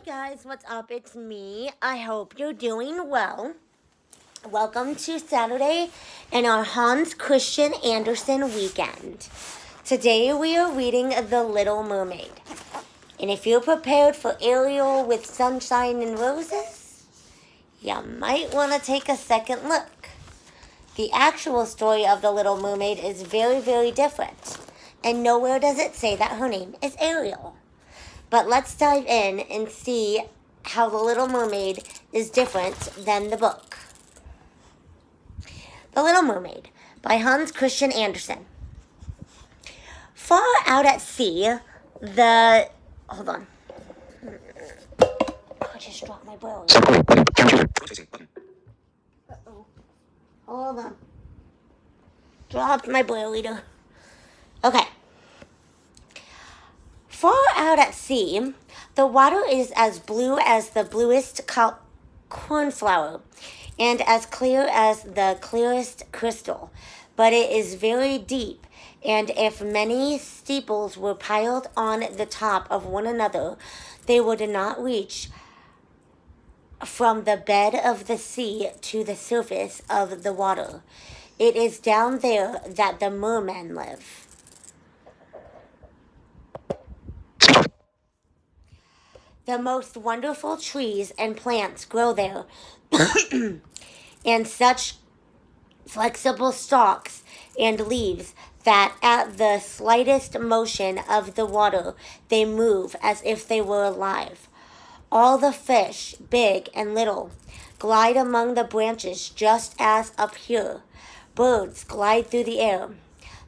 Hi guys, what's up? It's me. I hope you're doing well. Welcome to Saturday and our Hans Christian Andersen weekend. Today we are reading The Little Mermaid. And if you're prepared for Ariel with sunshine and roses, you might want to take a second look. The actual story of The Little Mermaid is very, very different. And nowhere does it say that her name is Ariel. But let's dive in and see how The Little Mermaid is different than the book. The Little Mermaid by Hans Christian Andersen. Far out at sea, Hold on. I just dropped my bow. Uh-oh. Hold on. Dropped my boil eater. Okay. Far out at sea, the water is as blue as the bluest cornflower and as clear as the clearest crystal, but it is very deep, and if many steeples were piled on the top of one another, they would not reach from the bed of the sea to the surface of the water. It is down there that the mermen live. The most wonderful trees and plants grow there, and such flexible stalks and leaves that at the slightest motion of the water they move as if they were alive. All the fish, big and little, glide among the branches just as up here. Birds glide through the air.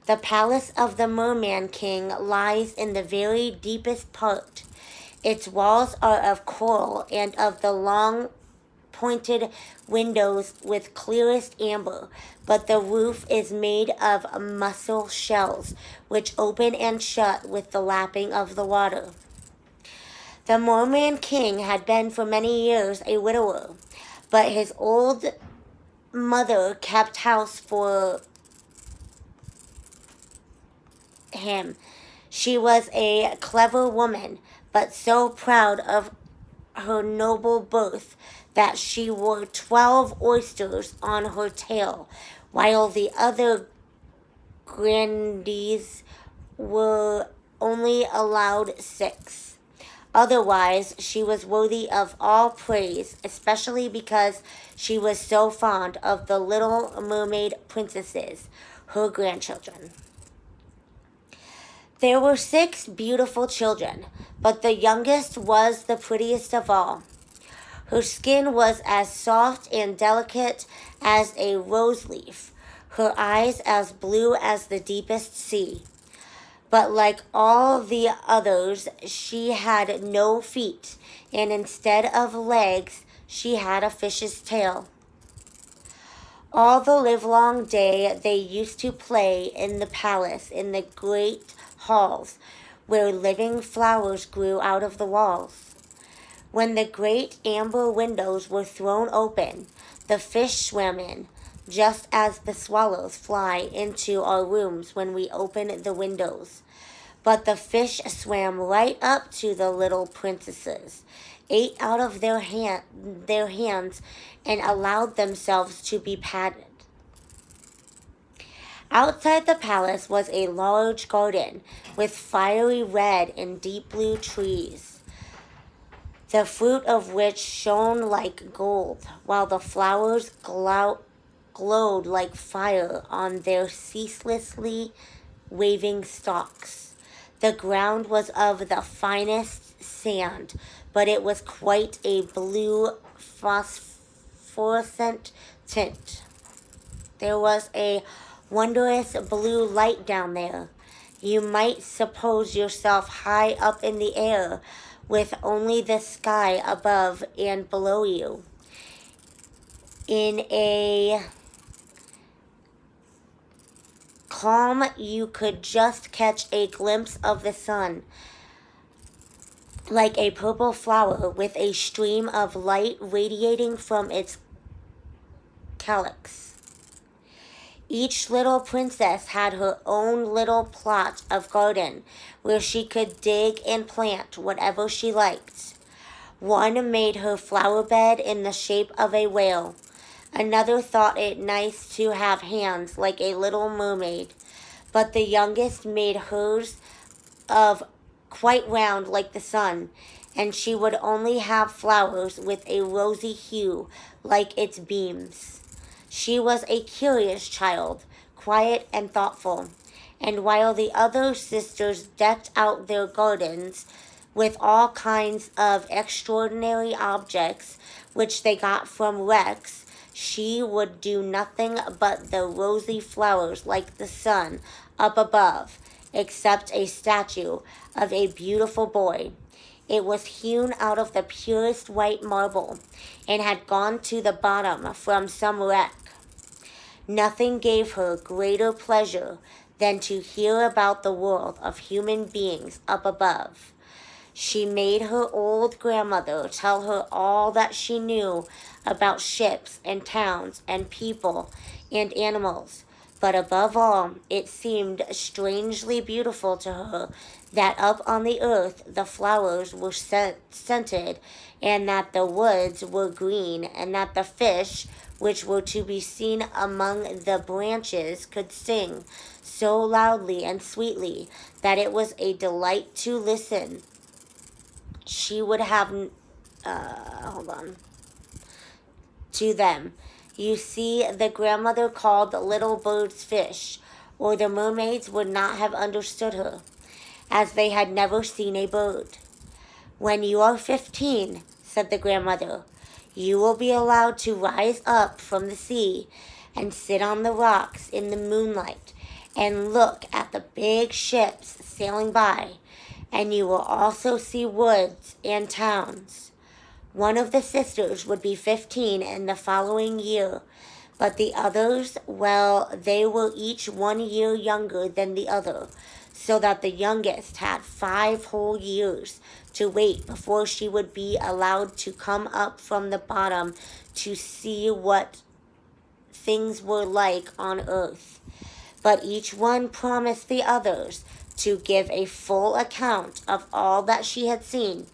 The palace of the Merman King lies in the very deepest part. Its walls are of coral and of the long pointed windows with clearest amber, but the roof is made of mussel shells, which open and shut with the lapping of the water. The Merman King had been for many years a widower, but his old mother kept house for him. She was a clever woman, but so proud of her noble birth that she wore 12 oysters on her tail, while the other grandees were only allowed 6. Otherwise, she was worthy of all praise, especially because she was so fond of the little mermaid princesses, her grandchildren. There were 6 beautiful children, but the youngest was the prettiest of all. Her skin was as soft and delicate as a rose leaf, her eyes as blue as the deepest sea. But like all the others, she had no feet, and instead of legs, she had a fish's tail. All the livelong day they used to play in the palace in the great halls, where living flowers grew out of the walls. When the great amber windows were thrown open, the fish swam in, just as the swallows fly into our rooms when we open the windows. But the fish swam right up to the little princesses, ate out of their hands, and allowed themselves to be patted. Outside the palace was a large garden with fiery red and deep blue trees, the fruit of which shone like gold, while the flowers glowed like fire on their ceaselessly waving stalks. The ground was of the finest sand, but it was quite a blue phosphorescent tint. There was a wondrous blue light down there. You might suppose yourself high up in the air, with only the sky above and below you. In a calm, you could just catch a glimpse of the sun, like a purple flower with a stream of light radiating from its calyx. Each little princess had her own little plot of garden where she could dig and plant whatever she liked. One made her flower bed in the shape of a whale. Another thought it nice to have hands like a little mermaid. But the youngest made hers of quite round like the sun, and she would only have flowers with a rosy hue like its beams. She was a curious child, quiet and thoughtful, and while the other sisters decked out their gardens with all kinds of extraordinary objects which they got from wrecks, she would do nothing but the rosy flowers like the sun up above, except a statue of a beautiful boy. It was hewn out of the purest white marble, and had gone to the bottom from some wreck. Nothing gave her greater pleasure than to hear about the world of human beings up above. She made her old grandmother tell her all that she knew about ships and towns and people and animals. But above all, it seemed strangely beautiful to her that up on the earth the flowers were scented, and that the woods were green, and that the fish, which were to be seen among the branches, could sing so loudly and sweetly that it was a delight to listen. She would have, to them. You see, the grandmother called little birds fish, or the mermaids would not have understood her, as they had never seen a bird. When you are 15, said the grandmother, you will be allowed to rise up from the sea and sit on the rocks in the moonlight and look at the big ships sailing by, and you will also see woods and towns. One of the sisters would be 15 in the following year, but the others, well, they were each 1 year younger than the other, so that the youngest had 5 whole years to wait before she would be allowed to come up from the bottom to see what things were like on earth. But each one promised the others to give a full account of all that she had seen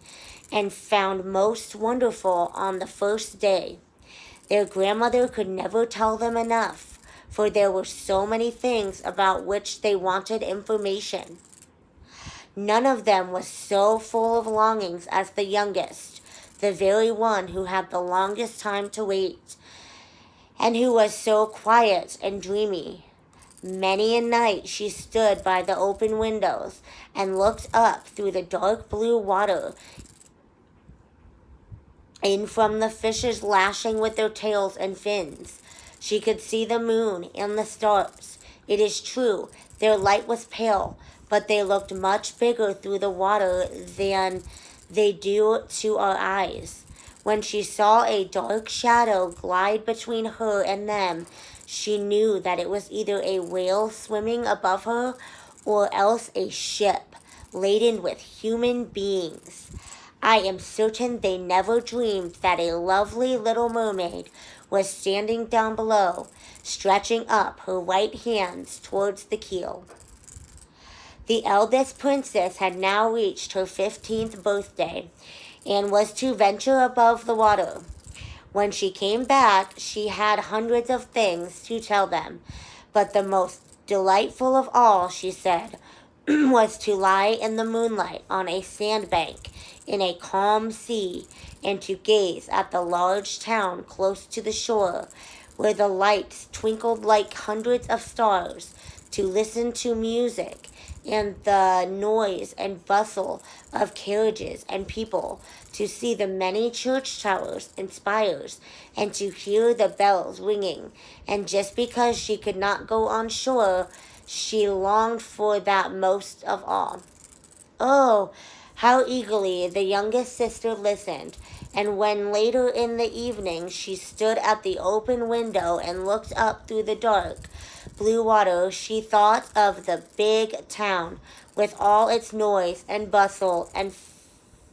and found most wonderful on the first day. Their grandmother could never tell them enough, for there were so many things about which they wanted information. None of them was so full of longings as the youngest, the very one who had the longest time to wait, and who was so quiet and dreamy. Many a night she stood by the open windows and looked up through the dark blue water in from the fishes lashing with their tails and fins. She could see the moon and the stars. It is true, their light was pale, but they looked much bigger through the water than they do to our eyes. When she saw a dark shadow glide between her and them, she knew that it was either a whale swimming above her or else a ship laden with human beings. I am certain they never dreamed that a lovely little mermaid was standing down below, stretching up her white hands towards the keel. The eldest princess had now reached her 15th birthday, and was to venture above the water. When she came back, she had hundreds of things to tell them, but the most delightful of all, she said, was to lie in the moonlight on a sandbank in a calm sea, and to gaze at the large town close to the shore, where the lights twinkled like hundreds of stars, to listen to music and the noise and bustle of carriages and people, to see the many church towers and spires, and to hear the bells ringing. And just because she could not go on shore, she longed for that most of all. Oh, how eagerly the youngest sister listened, and when later in the evening she stood at the open window and looked up through the dark blue water, she thought of the big town with all its noise and bustle, and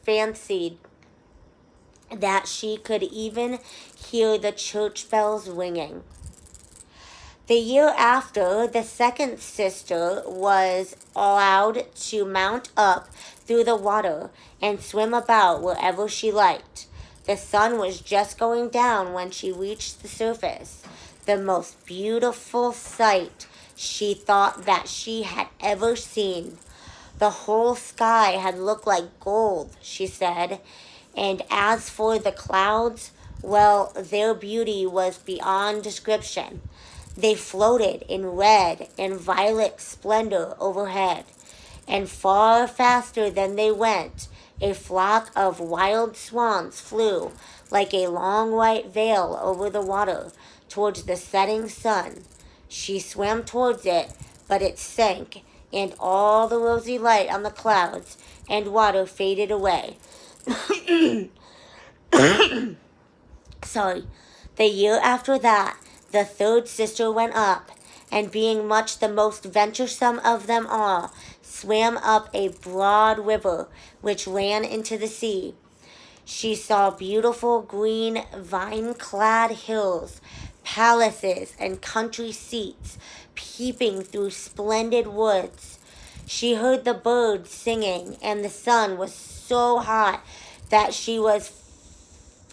fancied that she could even hear the church bells ringing. The year after, the second sister was allowed to mount up through the water and swim about wherever she liked. The sun was just going down when she reached the surface. The most beautiful sight she thought that she had ever seen. The whole sky had looked like gold, she said, and as for the clouds, well, their beauty was beyond description. They floated in red and violet splendor overhead, and far faster than they went, a flock of wild swans flew like a long white veil over the water towards the setting sun. She swam towards it, but it sank, and all the rosy light on the clouds and water faded away. Sorry. The year after that, the third sister went up, and being much the most venturesome of them all, swam up a broad river which ran into the sea. She saw beautiful green vine-clad hills, palaces, and country seats peeping through splendid woods. She heard the birds singing, and the sun was so hot that she was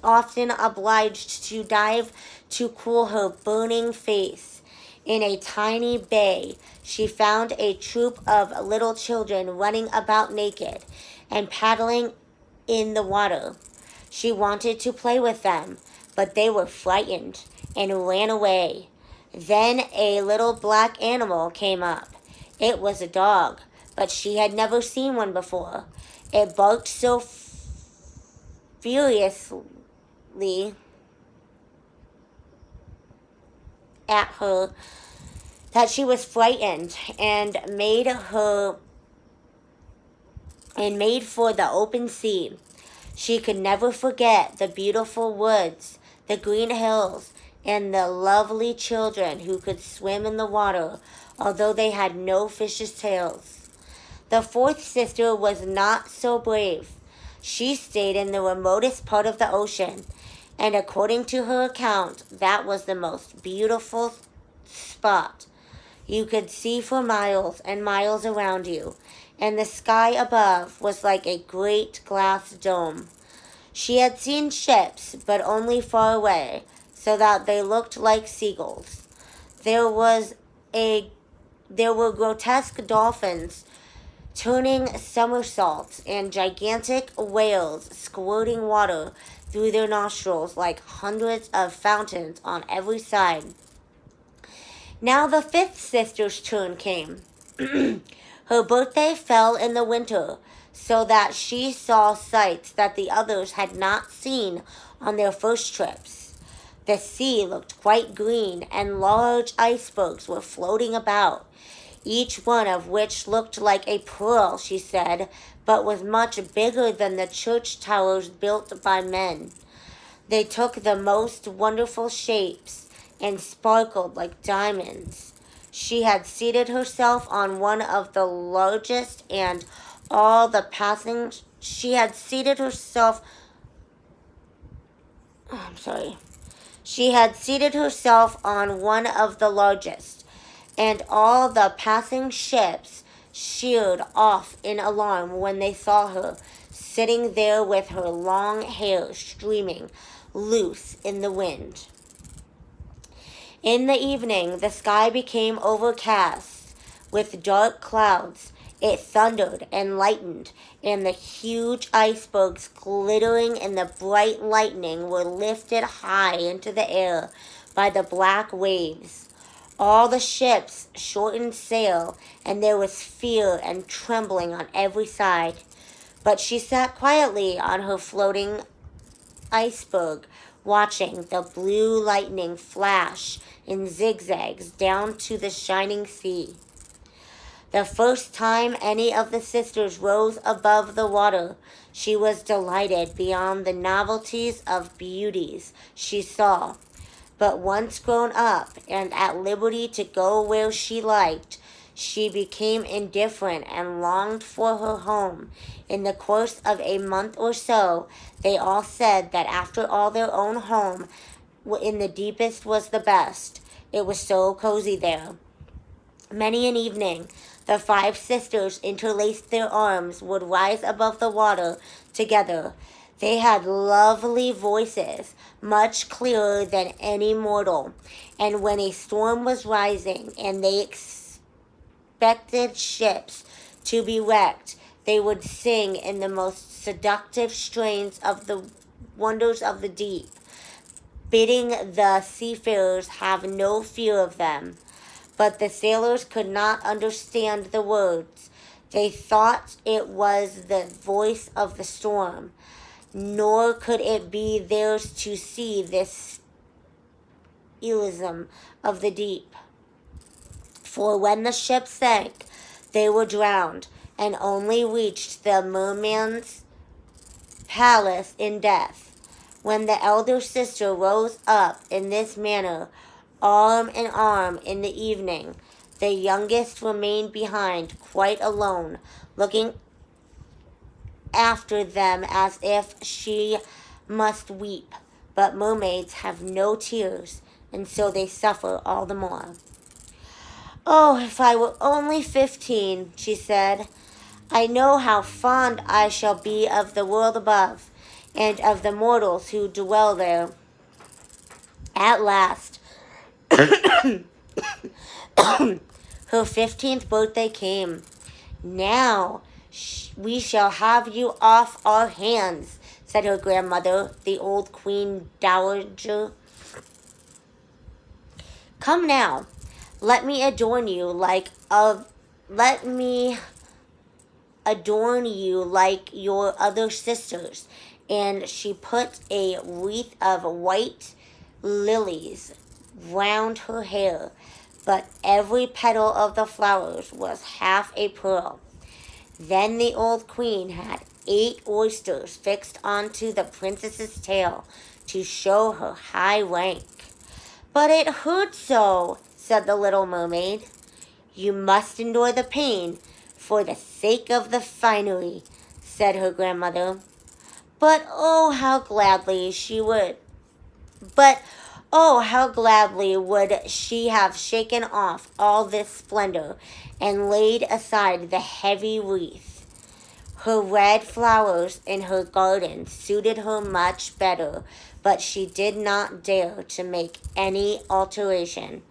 often obliged to dive to cool her burning face. In a tiny bay, she found a troop of little children running about naked and paddling in the water. She wanted to play with them, but they were frightened and ran away. Then a little black animal came up. It was a dog, but she had never seen one before. It barked so furiously at her that she was frightened and made for the open sea. She could never forget the beautiful woods, the green hills, and the lovely children who could swim in the water, although they had no fish's tails. The fourth sister was not so brave. She stayed in the remotest part of the ocean, and according to her account, that was the most beautiful spot. You could see for miles and miles around you, and the sky above was like a great glass dome. She had seen ships, but only far away, so that they looked like seagulls. There were grotesque dolphins turning somersaults and gigantic whales squirting water through their nostrils like hundreds of fountains on every side. Now the fifth sister's turn came. Her birthday fell in the winter, so that she saw sights that the others had not seen on their first trips. The sea looked quite green, and large icebergs were floating about, each one of which looked like a pearl, she said, but was much bigger than the church towers built by men. They took the most wonderful shapes and sparkled like diamonds. She had seated herself on one of the largest, and all the passengers. She had seated herself on one of the largest, and all the passing ships sheered off in alarm when they saw her sitting there with her long hair streaming loose in the wind. In the evening, the sky became overcast with dark clouds. It thundered and lightened, and the huge icebergs glittering in the bright lightning were lifted high into the air by the black waves. All the ships shortened sail, and there was fear and trembling on every side. But she sat quietly on her floating iceberg, watching the blue lightning flash in zigzags down to the shining sea. The first time any of the sisters rose above the water, she was delighted beyond the novelties of beauties she saw. But once grown up and at liberty to go where she liked, she became indifferent and longed for her home. In the course of a month or so, they all said that after all their own home in the deepest was the best. It was so cozy there. Many an evening, the five sisters interlaced their arms, would rise above the water together. They had lovely voices, much clearer than any mortal, and when a storm was rising and they expected ships to be wrecked, they would sing in the most seductive strains of the wonders of the deep, bidding the seafarers have no fear of them. But the sailors could not understand the words. They thought it was the voice of the storm, nor could it be theirs to see this elism of the deep. For when the ship sank, they were drowned, and only reached the merman's palace in death. When the elder sister rose up in this manner, arm in arm in the evening, the youngest remained behind, quite alone, looking after them as if she must weep. But mermaids have no tears, and so they suffer all the more. "Oh, if I were only 15, she said. "I know how fond I shall be of the world above, and of the mortals who dwell there." At last, her 15th birthday came. "Now we shall have you off our hands," said her grandmother, the old Queen Dowager. "Come now, let me adorn you like your other sisters." And she put a wreath of white lilies round her hair, but every petal of the flowers was half a pearl. Then the old queen had 8 oysters fixed onto the princess's tail to show her high rank. "But it hurts so," said the little mermaid. "You must endure the pain for the sake of the finery," said her grandmother. But oh, how gladly would she have shaken off all this splendor and laid aside the heavy wreath. Her red flowers in her garden suited her much better, but she did not dare to make any alteration.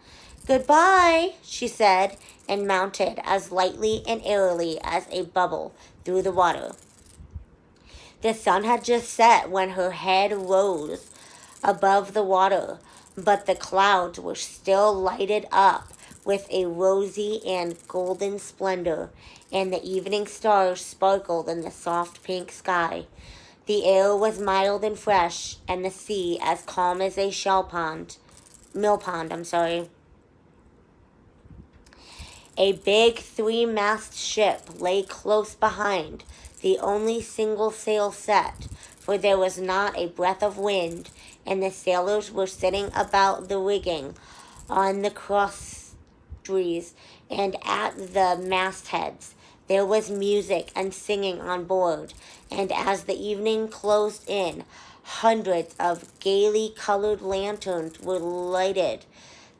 "Goodbye," she said, and mounted as lightly and airily as a bubble through the water. The sun had just set when her head rose above the water, but the clouds were still lighted up with a rosy and golden splendor, and the evening stars sparkled in the soft pink sky. The air was mild and fresh, and the sea as calm as a mill pond. A big 3-mast ship lay close behind, the only single sail set, for there was not a breath of wind, and the sailors were sitting about the rigging, on the crosstrees, and at the mastheads. There was music and singing on board, and as the evening closed in, hundreds of gaily colored lanterns were lighted.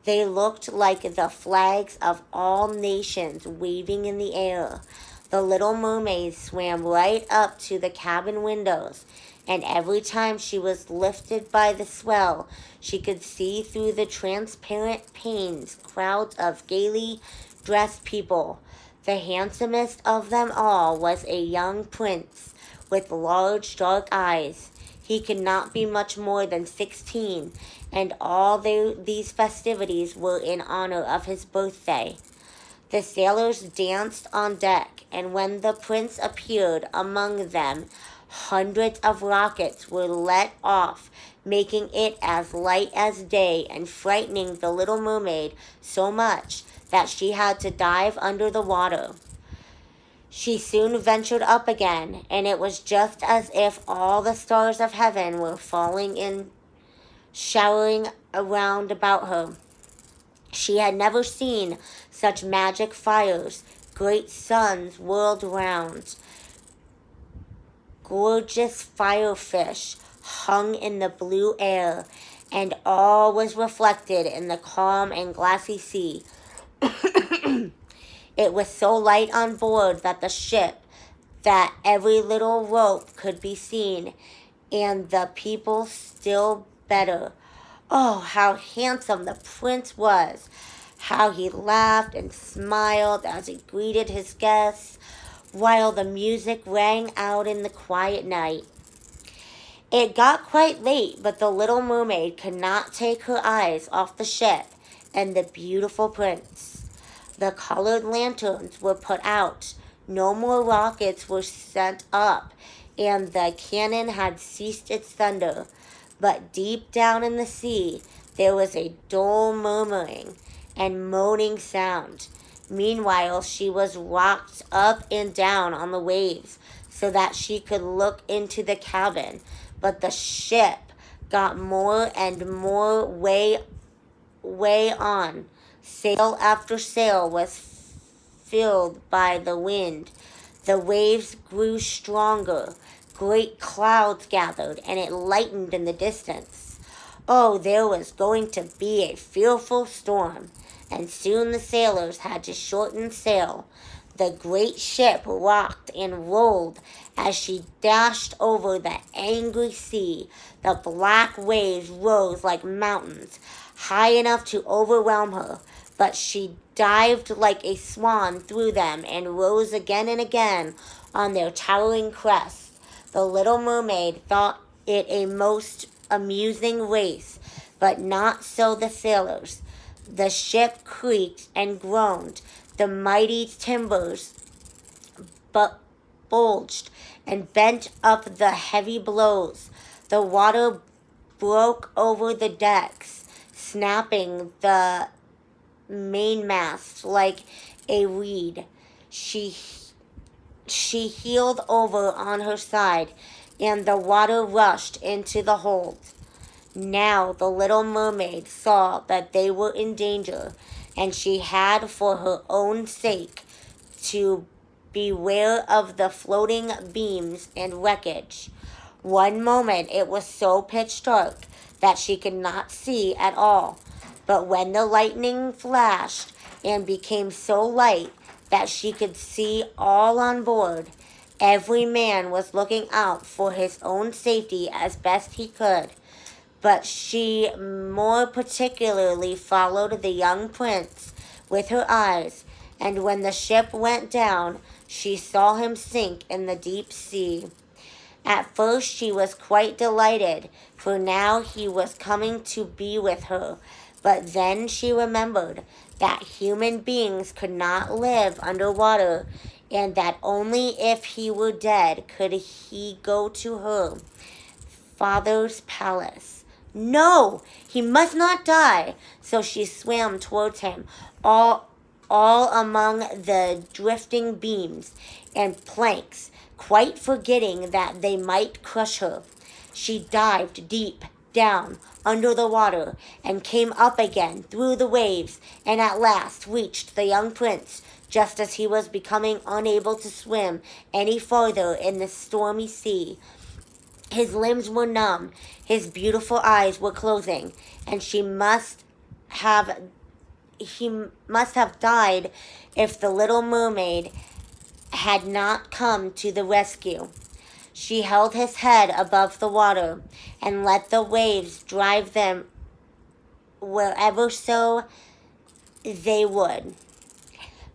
They looked like the flags of all nations waving in the air. The little mermaid swam right up to the cabin windows, and every time she was lifted by the swell, she could see through the transparent panes crowds of gaily dressed people. The handsomest of them all was a young prince with large dark eyes. He could not be much more than 16, and all these festivities were in honor of his birthday. The sailors danced on deck, and when the prince appeared among them, hundreds of rockets were let off, making it as light as day and frightening the little mermaid so much that she had to dive under the water. She soon ventured up again, and it was just as if all the stars of heaven were falling in, showering around about her. She had never seen such magic fires. Great suns whirled round. Gorgeous firefish hung in the blue air, and all was reflected in the calm and glassy sea. It was so light on board that every little rope could be seen, and the people still better. Oh, how handsome the prince was! How he laughed and smiled as he greeted his guests, while the music rang out in the quiet night. It got quite late, but the little mermaid could not take her eyes off the ship and the beautiful prince. The colored lanterns were put out, no more rockets were sent up, and the cannon had ceased its thunder. But deep down in the sea, there was a dull murmuring and moaning sound. Meanwhile, she was rocked up and down on the waves so that she could look into the cabin. But the ship got more and more way on. Sail after sail was filled by the wind. The waves grew stronger. Great clouds gathered, and it lightened in the distance. Oh, there was going to be a fearful storm, and soon the sailors had to shorten sail. The great ship rocked and rolled as she dashed over the angry sea. The black waves rose like mountains, high enough to overwhelm her, but she dived like a swan through them and rose again and again on their towering crests. The little mermaid thought it a most amusing race, but not so the sailors. The ship creaked and groaned. The mighty timbers bulged and bent up the heavy blows. The water broke over the decks, snapping the mainmast like a reed. She heeled over on her side, and the water rushed into the hold. Now the little mermaid saw that they were in danger, and she had for her own sake to beware of the floating beams and wreckage. One moment it was so pitch dark that she could not see at all, but when the lightning flashed and became so light that she could see all on board, every man was looking out for his own safety as best he could. But she more particularly followed the young prince with her eyes, and when the ship went down, she saw him sink in the deep sea. At first she was quite delighted, for now he was coming to be with her. But then she remembered that human beings could not live underwater, and that only if he were dead could he go to her father's palace. No, he must not die. So she swam towards him, all among the drifting beams and planks, quite forgetting that they might crush her. She dived deep down under the water and came up again through the waves, and at last reached the young prince just as he was becoming unable to swim any farther in the stormy sea. His limbs were numb, his beautiful eyes were closing, and he must have died if the little mermaid had not come to the rescue. She held his head above the water and let the waves drive them wherever so they would.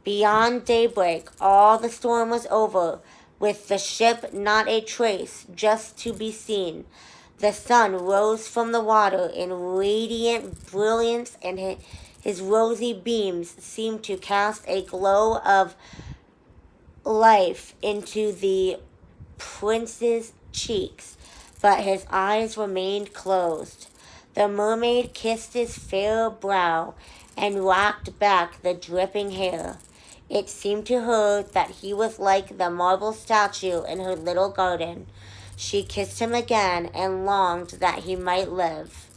Beyond daybreak, all the storm was over, with the ship not a trace just to be seen. The sun rose from the water in radiant brilliance, and his rosy beams seemed to cast a glow of life into the prince's cheeks, but his eyes remained closed. The mermaid kissed his fair brow and rocked back the dripping hair. It seemed to her that he was like the marble statue in her little garden. She kissed him again and longed that he might live.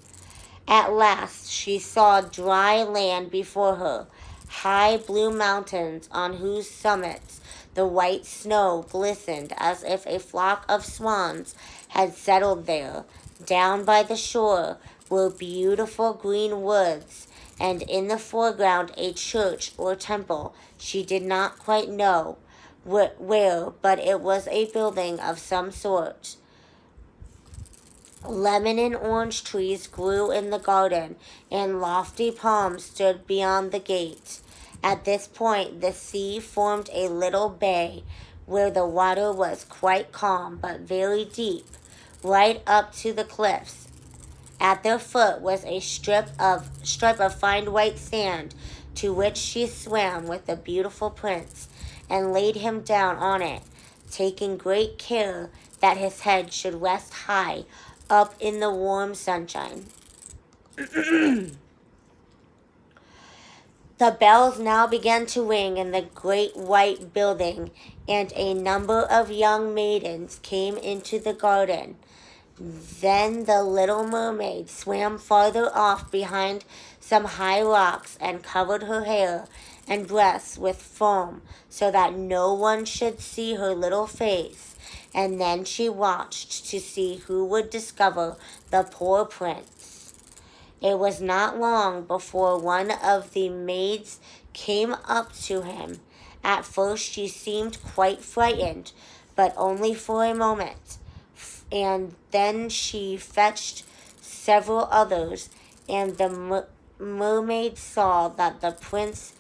At last she saw dry land before her, high blue mountains on whose summits the white snow glistened as if a flock of swans had settled there. Down by the shore, were beautiful green woods, and in the foreground a church or temple. She did not quite know where, but it was a building of some sort. Lemon and orange trees grew in the garden, and lofty palms stood beyond the gate. At this point, the sea formed a little bay where the water was quite calm but very deep, right up to the cliffs. At their foot was a strip of fine white sand, to which she swam with the beautiful prince, and laid him down on it, taking great care that his head should rest high up in the warm sunshine. The bells now began to ring in the great white building, and a number of young maidens came into the garden. Then the little mermaid swam farther off behind some high rocks and covered her hair and breasts with foam so that no one should see her little face. And then she watched to see who would discover the poor prince. It was not long before one of the maids came up to him. At first she seemed quite frightened, but only for a moment. And then she fetched several others, and the mermaid saw that the prince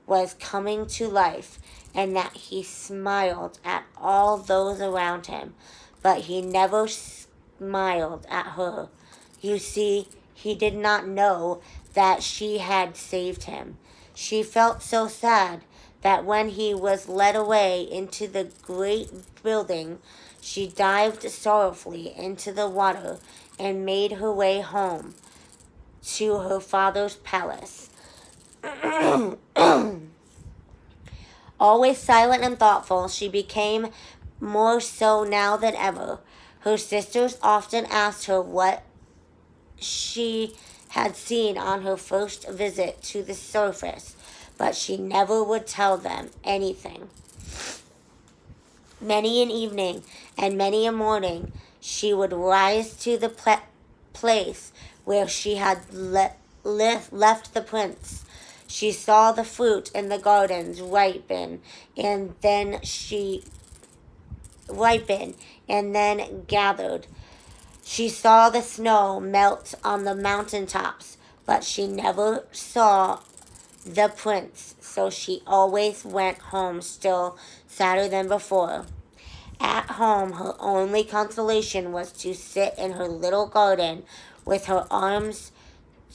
was coming to life, and that he smiled at all those around him, but he never smiled at her. You see, he did not know that she had saved him. She felt so sad that when he was led away into the great building, she dived sorrowfully into the water and made her way home to her father's palace. Always silent and thoughtful, she became more so now than ever. Her sisters often asked her what she had seen on her first visit to the surface, but she never would tell them anything. Many an evening and many a morning she would rise to the place where she had left the prince. She saw the fruit in the gardens ripen, and then gathered. She saw the snow melt on the mountain tops, but she never saw the prince, so she always went home still sadder than before. At home, her only consolation was to sit in her little garden with her arms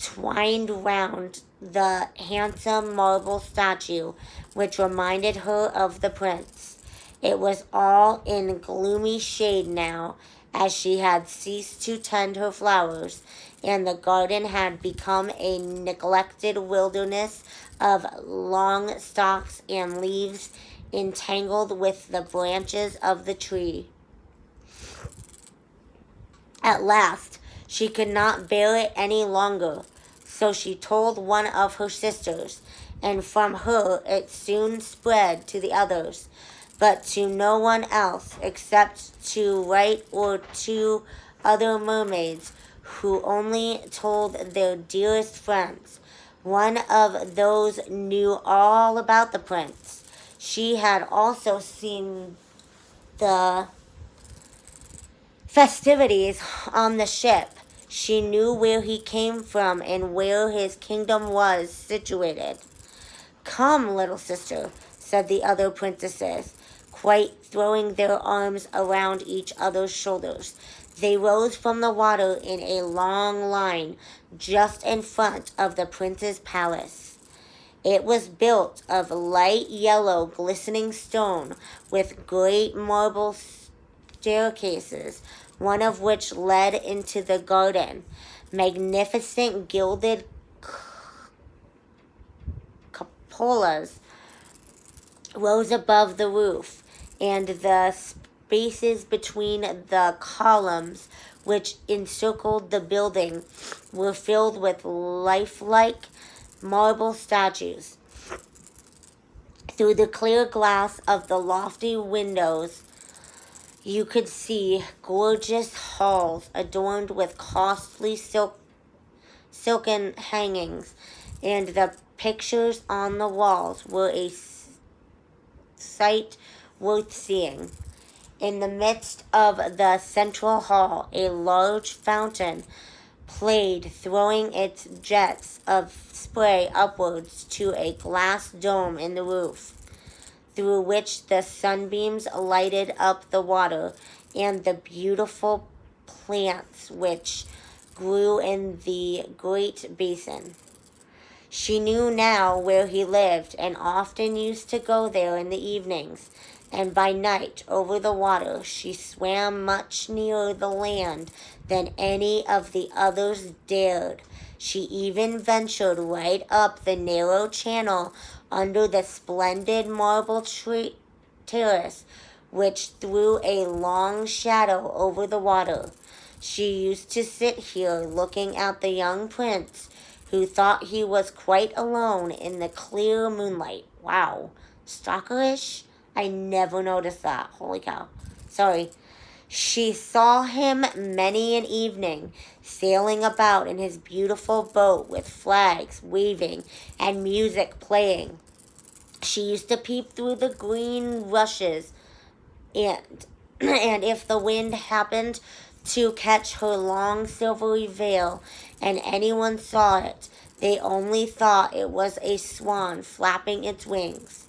twined round the handsome marble statue which reminded her of the prince. It was all in gloomy shade now, as she had ceased to tend her flowers, and the garden had become a neglected wilderness of long stalks and leaves entangled with the branches of the tree. At last, she could not bear it any longer, so she told one of her sisters, and from her it soon spread to the others, but to no one else except to Right or two other mermaids, who only told their dearest friends. One of those knew all about the prince. She had also seen the festivities on the ship. She knew where he came from and where his kingdom was situated. "Come, little sister," said the other princesses, quite throwing their arms around each other's shoulders. They rose from the water in a long line just in front of the prince's palace. It was built of light yellow glistening stone with great marble staircases, one of which led into the garden. Magnificent gilded cupolas rose above the roof, and the spaces between the columns which encircled the building were filled with lifelike marble statues. Through the clear glass of the lofty windows, you could see gorgeous halls adorned with costly silk silken hangings, and the pictures on the walls were a sight worth seeing. In the midst of the central hall, a large fountain played, throwing its jets of spray upwards to a glass dome in the roof, through which the sunbeams lighted up the water and the beautiful plants which grew in the great basin. She knew now where he lived, and often used to go there in the evenings, and by night over the water she swam much nearer the land than any of the others dared. She even ventured right up the narrow channel under the splendid marble terrace, which threw a long shadow over the water. She used to sit here looking at the young prince, who thought he was quite alone in the clear moonlight. Wow, stalkerish? I never noticed that. Holy cow. Sorry. She saw him many an evening, sailing about in his beautiful boat with flags waving and music playing. She used to peep through the green rushes, and and if the wind happened to catch her long silvery veil, and anyone saw it, they only thought it was a swan flapping its wings.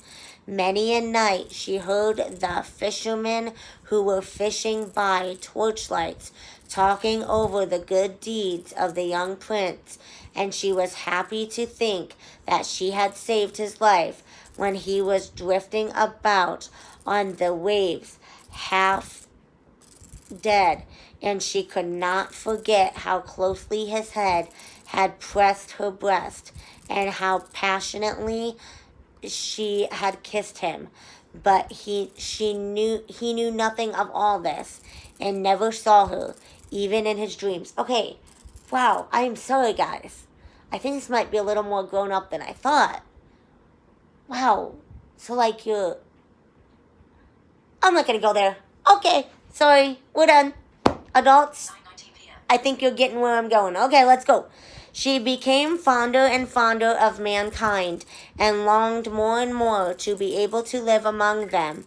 Many a night she heard the fishermen who were fishing by torchlights talking over the good deeds of the young prince, and she was happy to think that she had saved his life when he was drifting about on the waves, half dead, and she could not forget how closely his head had pressed her breast, and how passionately she had kissed him. But he knew nothing of all this, and never saw her, even in his dreams. Okay, wow, I'm sorry, guys. I think this might be a little more grown up than I thought. Wow, so like you're... I'm not gonna go there. Okay, sorry, we're done. Adults, I think you're getting where I'm going. Okay, let's go. She became fonder and fonder of mankind, and longed more and more to be able to live among them.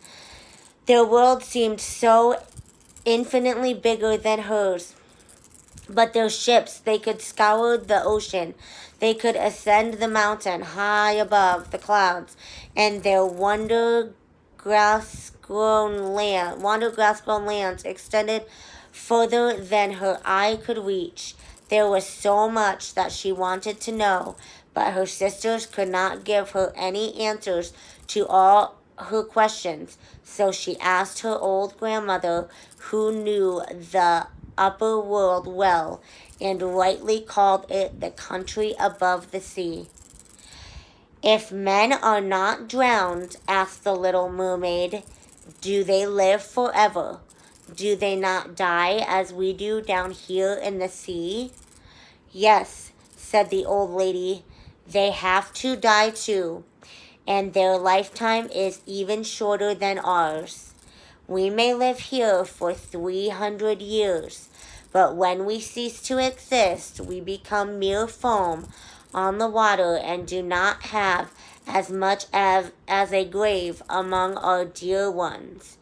Their world seemed so infinitely bigger than hers. But their ships, they could scour the ocean. They could ascend the mountain high above the clouds, and their grass-grown lands extended further than her eye could reach. There was so much that she wanted to know, but her sisters could not give her any answers to all her questions. So she asked her old grandmother, who knew the upper world well, and rightly called it the country above the sea. "If men are not drowned," asked the little mermaid, "do they live forever? Do they not die as we do down here in the sea?" "Yes," said the old lady, "they have to die too, and their lifetime is even shorter than ours. We may live here for 300 years, but when we cease to exist, we become mere foam on the water and do not have as much as a grave among our dear ones.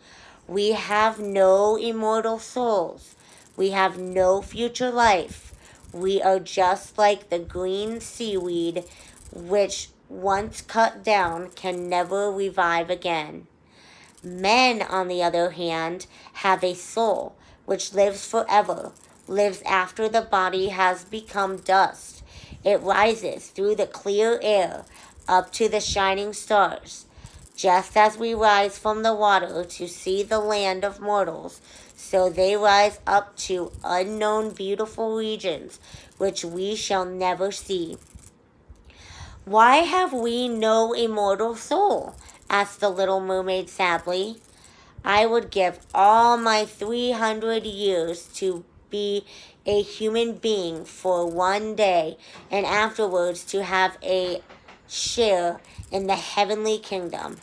We have no immortal souls. We have no future life. We are just like the green seaweed, which once cut down can never revive again. Men, on the other hand, have a soul which lives forever, lives after the body has become dust. It rises through the clear air up to the shining stars. Just as we rise from the water to see the land of mortals, so they rise up to unknown beautiful regions which we shall never see." "Why have we no immortal soul?" asked the little mermaid sadly. "I would give all my 300 years to be a human being for one day, and afterwards to have a share in the heavenly kingdom."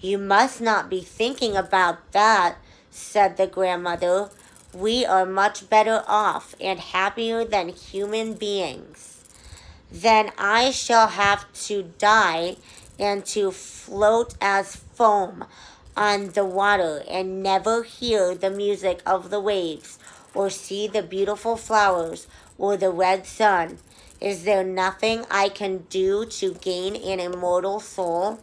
"You must not be thinking about that," said the grandmother. We are much better off and happier than human beings. Then I shall have to die and to float as foam on the water and never hear the music of the waves or see the beautiful flowers or the red sun. Is there nothing I can do to gain an immortal soul?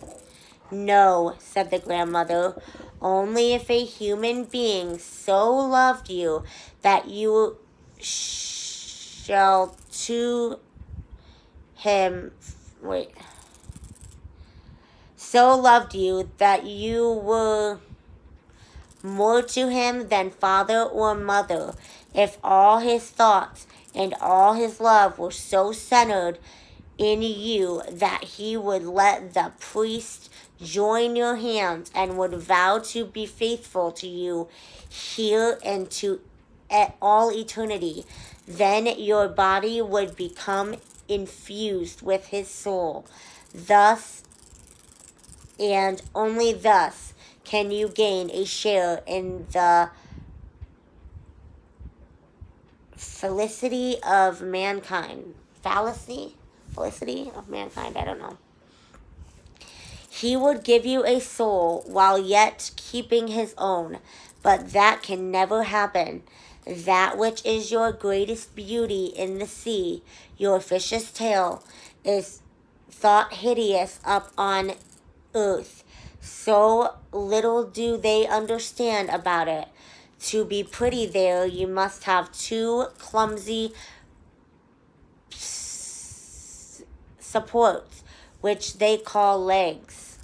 No, said the grandmother, only if a human being so loved you that you shall to him, so loved you that you were more to him than father or mother, if all his thoughts and all his love were so centered in you that he would let the priest join your hands and would vow to be faithful to you here and to all eternity, then your body would become infused with his soul. Thus, and only thus, can you gain a share in the felicity of mankind. Felicity of mankind, I don't know. He would give you a soul while yet keeping his own, but that can never happen. That which is your greatest beauty in the sea, your fish's tail, is thought hideous up on earth. So little do they understand about it. To be pretty there, you must have two clumsy supports, which they call legs.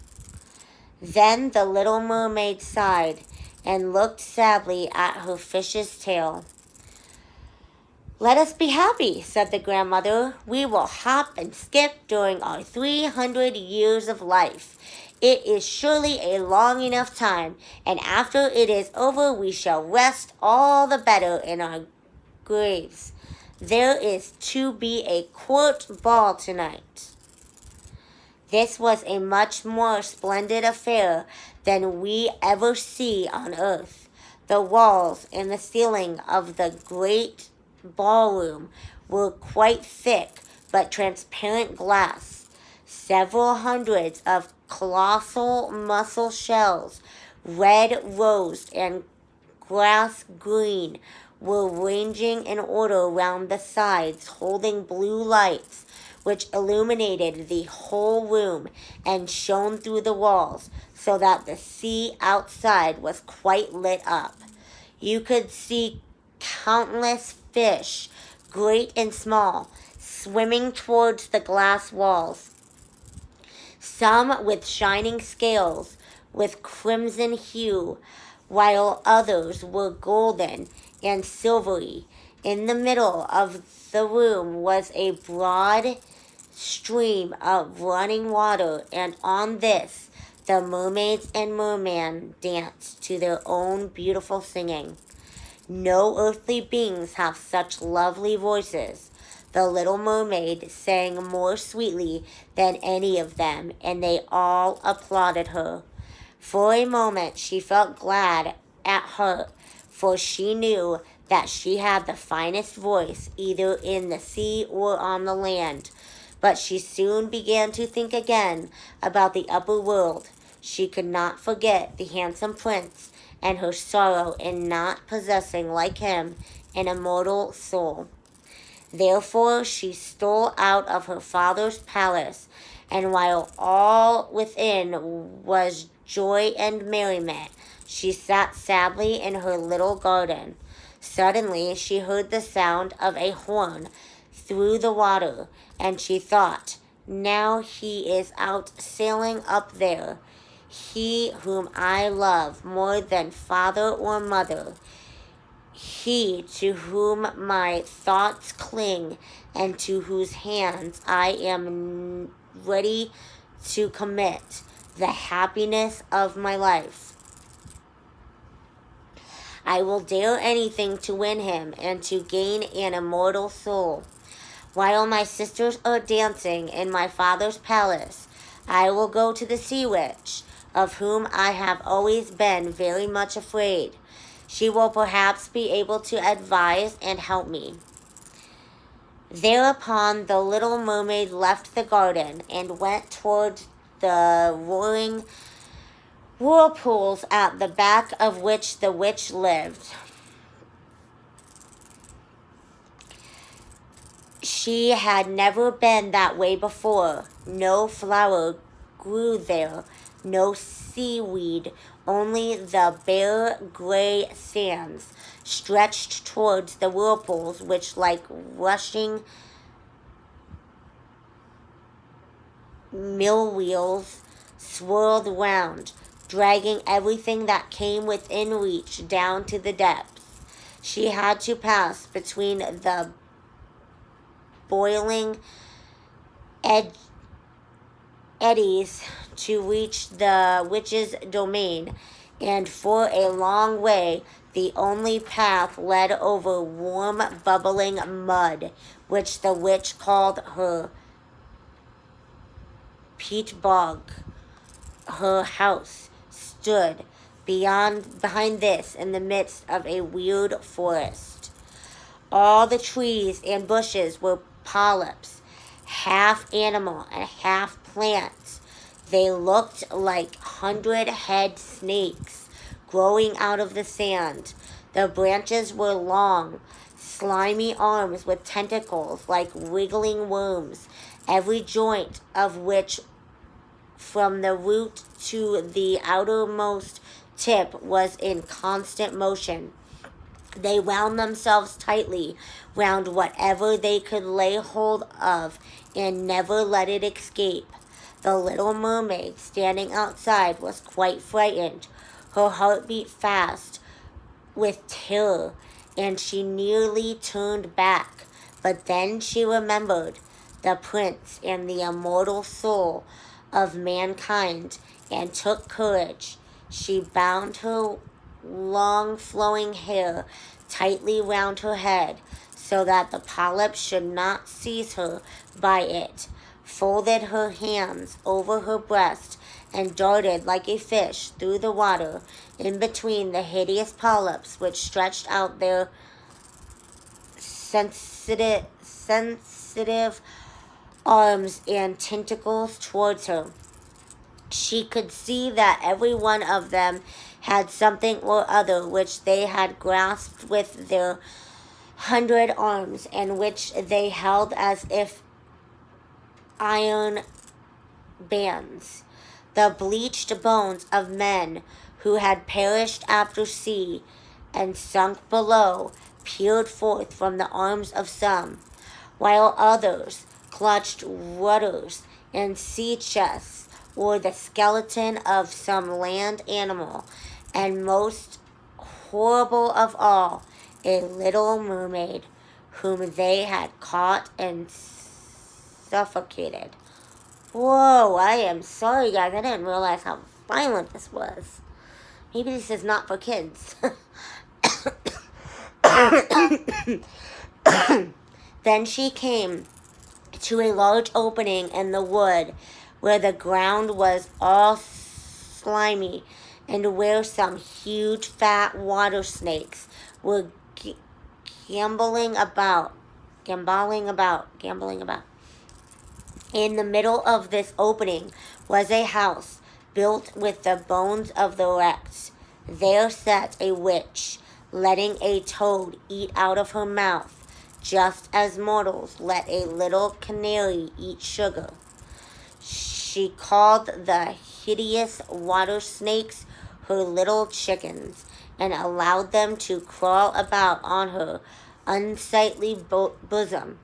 Then the little mermaid sighed and looked sadly at her fish's tail. Let us be happy, said the grandmother. We will hop and skip during our 300 years of life. It is surely a long enough time, and after it is over we shall rest all the better in our graves. There is to be a court ball tonight. This was a much more splendid affair than we ever see on earth. The walls and the ceiling of the great ballroom were quite thick but transparent glass. Several hundreds of colossal mussel shells, red, rose, and grass green, were ranging in order round the sides, holding blue lights, which illuminated the whole room and shone through the walls, so that the sea outside was quite lit up. You could see countless fish, great and small, swimming towards the glass walls. Some with shining scales, with crimson hue, while others were golden and silvery. In the middle of the room was a broad stream of running water, and on this the mermaids and mermen danced to their own beautiful singing. No earthly beings have such lovely voices. The little mermaid sang more sweetly than any of them, and they all applauded her. For a moment she felt glad at heart, for she knew that she had the finest voice either in the sea or on the land. But she soon began to think again about the upper world. She could not forget the handsome prince and her sorrow in not possessing, like him, an immortal soul. Therefore she stole out of her father's palace, and while all within was joy and merriment, she sat sadly in her little garden. Suddenly she heard the sound of a horn through the water, and she thought, now he is out sailing up there, he whom I love more than father or mother, he to whom my thoughts cling, and to whose hands I am ready to commit the happiness of my life. I will dare anything to win him and to gain an immortal soul. While my sisters are dancing in my father's palace, I will go to the sea witch, of whom I have always been very much afraid. She will perhaps be able to advise and help me." Thereupon the little mermaid left the garden and went towards the roaring whirlpools at the back of which the witch lived. She had never been that way before. No flower grew there, no seaweed, only the bare gray sands stretched towards the whirlpools, which, like rushing mill wheels, swirled round, dragging everything that came within reach down to the depths. She had to pass between the boiling eddies to reach the witch's domain, and for a long way the only path led over warm, bubbling mud, which the witch called her peat bog. Her house stood behind this in the midst of a weird forest. All the trees and bushes were polyps, half animal and half plants. They looked like 100-head snakes growing out of the sand. The branches were long, slimy arms with tentacles like wriggling worms, every joint of which from the root to the outermost tip was in constant motion. They wound themselves tightly round whatever they could lay hold of and never let it escape. The little mermaid, standing outside, was quite frightened. Her heart beat fast with terror, and she nearly turned back. But then she remembered the prince and the immortal soul of mankind, and took courage. She bound her long flowing hair tightly round her head, so that the polyps should not seize her by it, folded her hands over her breast, and darted like a fish through the water in between the hideous polyps, which stretched out their sensitive arms and tentacles towards her. She could see that every one of them had something or other which they had grasped with their 100 arms, and which they held as if iron bands. The bleached bones of men who had perished after sea and sunk below peered forth from the arms of some, while others clutched rudders and sea chests, or the skeleton of some land animal, and most horrible of all, a little mermaid whom they had caught and suffocated. Whoa, I am sorry, guys. I didn't realize how violent this was. Maybe this is not for kids. Then she came to a large opening in the wood, where the ground was all slimy, and where some huge fat water snakes were gambling about. In the middle of this opening was a house built with the bones of the wrecked. There sat a witch, letting a toad eat out of her mouth, just as mortals let a little canary eat sugar. She called the hideous water snakes her little chickens, and allowed them to crawl about on her unsightly bosom.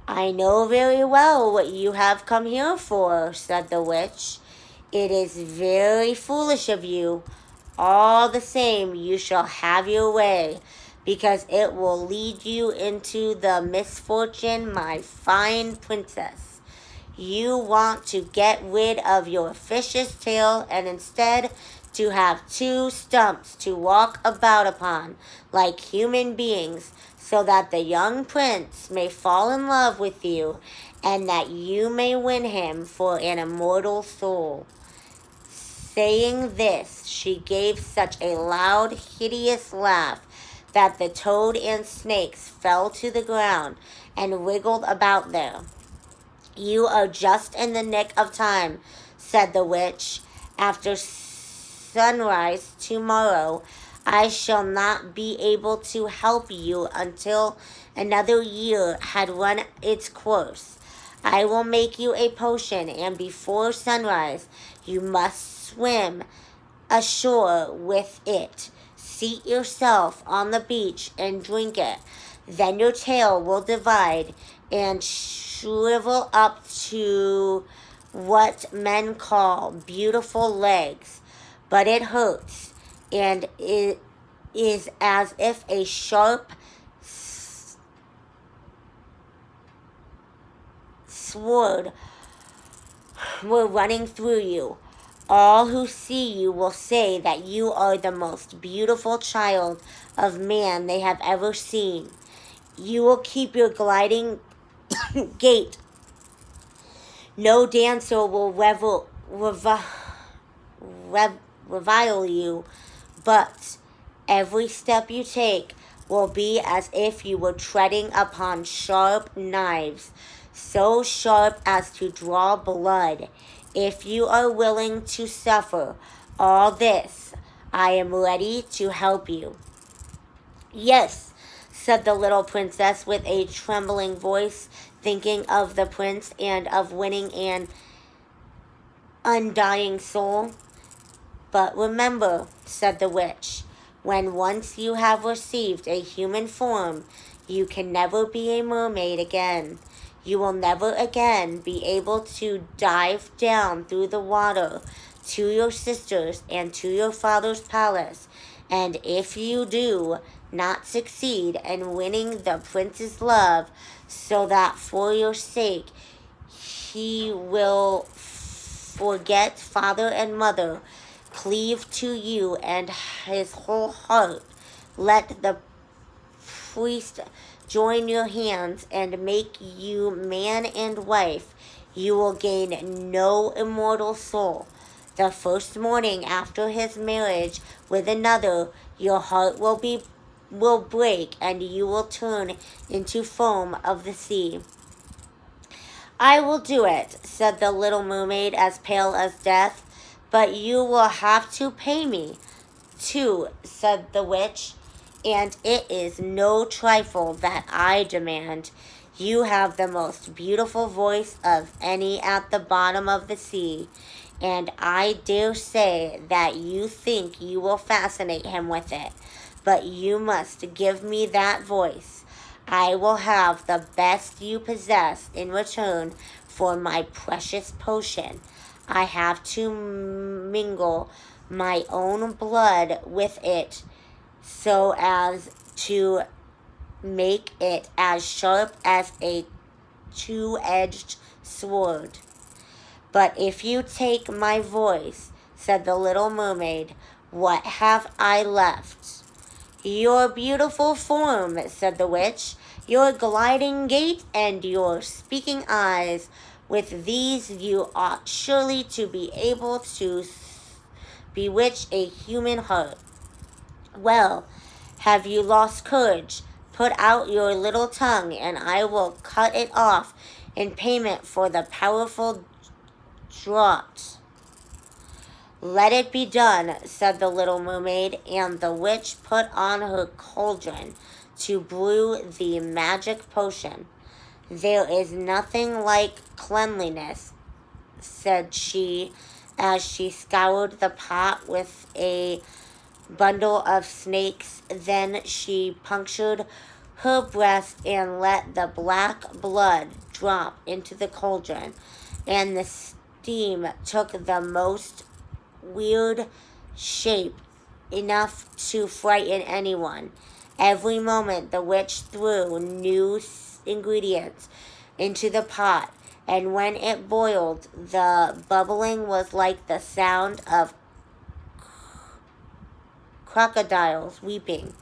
"I know very well what you have come here for," said the witch. "It is very foolish of you. All the same, you shall have your way, because it will lead you into the misfortune, my fine princess. You want to get rid of your fish's tail, and instead to have two stumps to walk about upon like human beings, so that the young prince may fall in love with you, and that you may win him for an immortal soul. Saying this, she gave such a loud, hideous laugh that the toad and snakes fell to the ground and wriggled about there. "You are just in the nick of time," said the witch. "After sunrise tomorrow, I shall not be able to help you until another year had run its course. I will make you a potion, and before sunrise you must swim ashore with it. Seat yourself on the beach and drink it. Then your tail will divide and shrivel up to what men call beautiful legs. But it hurts, and it is as if a sharp sword were running through you. All who see you will say that you are the most beautiful child of man they have ever seen. You will keep your gliding gait. No dancer will revile you, but every step you take will be as if you were treading upon sharp knives, so sharp as to draw blood. If you are willing to suffer all this, I am ready to help you." "Yes," said the little princess with a trembling voice, thinking of the prince and of winning an undying soul. "But remember," said the witch, "when once you have received a human form, you can never be a mermaid again. You will never again be able to dive down through the water to your sisters and to your father's palace. And if you do not succeed in winning the prince's love, so that for your sake he will forget father and mother, cleave to you and his whole heart, let the priest join your hands and make you man and wife, you will gain no immortal soul. The first morning after his marriage with another, your heart will break, and you will turn into foam of the sea." "I will do it," said the little mermaid, as pale as death. "But you will have to pay me, too," said the witch. "And it is no trifle that I demand. You have the most beautiful voice of any at the bottom of the sea, and I dare say that you think you will fascinate him with it. But you must give me that voice. I will have the best you possess in return for my precious potion. I have to mingle my own blood with it, so as to make it as sharp as a two-edged sword. But if you take my voice," said the little mermaid, "what have I left?" "Your beautiful form," said the witch, "your gliding gait and your speaking eyes. With these you ought surely to be able to bewitch a human heart. Well, have you lost courage? Put out your little tongue, and I will cut it off in payment for the powerful draught." "Let it be done," said the little mermaid, and the witch put on her cauldron to brew the magic potion. "There is nothing like cleanliness," said she, as she scoured the pot with a bundle of snakes. Then she punctured her breast and let the black blood drop into the cauldron, and the steam took the most weird shape, enough to frighten anyone. Every moment the witch threw new ingredients into the pot, and when it boiled, the bubbling was like the sound of crocodiles weeping.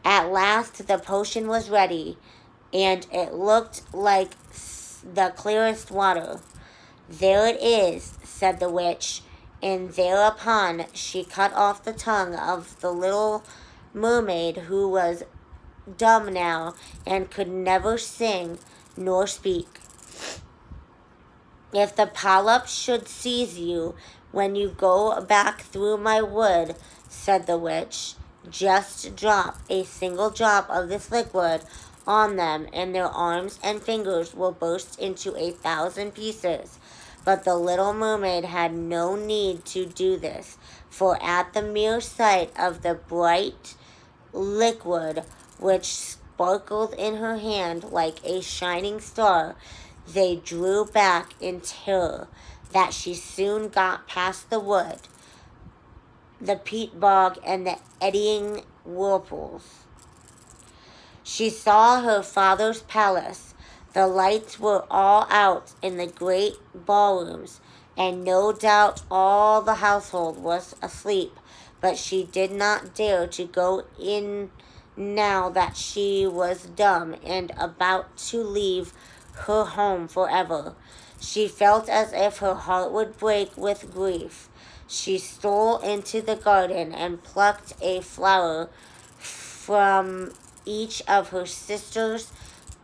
At last the potion was ready, and it looked like the clearest water. "There it is," said the witch, and thereupon she cut off the tongue of the little mermaid, who was dumb now and could never sing nor speak. If the polyps should seize you when you go back through my wood, said the witch, just drop a single drop of this liquid on them, and their arms and fingers will burst into 1,000 pieces. But the little mermaid had no need to do this, for at the mere sight of the bright liquid which sparkled in her hand like a shining star, they drew back in terror that she soon got past the wood, the peat bog, and the eddying whirlpools. She saw her father's palace. The lights were all out in the great ballrooms, and no doubt all the household was asleep, but she did not dare to go in now that she was dumb and about to leave her home forever. She felt as if her heart would break with grief. She stole into the garden and plucked a flower from each of her sister's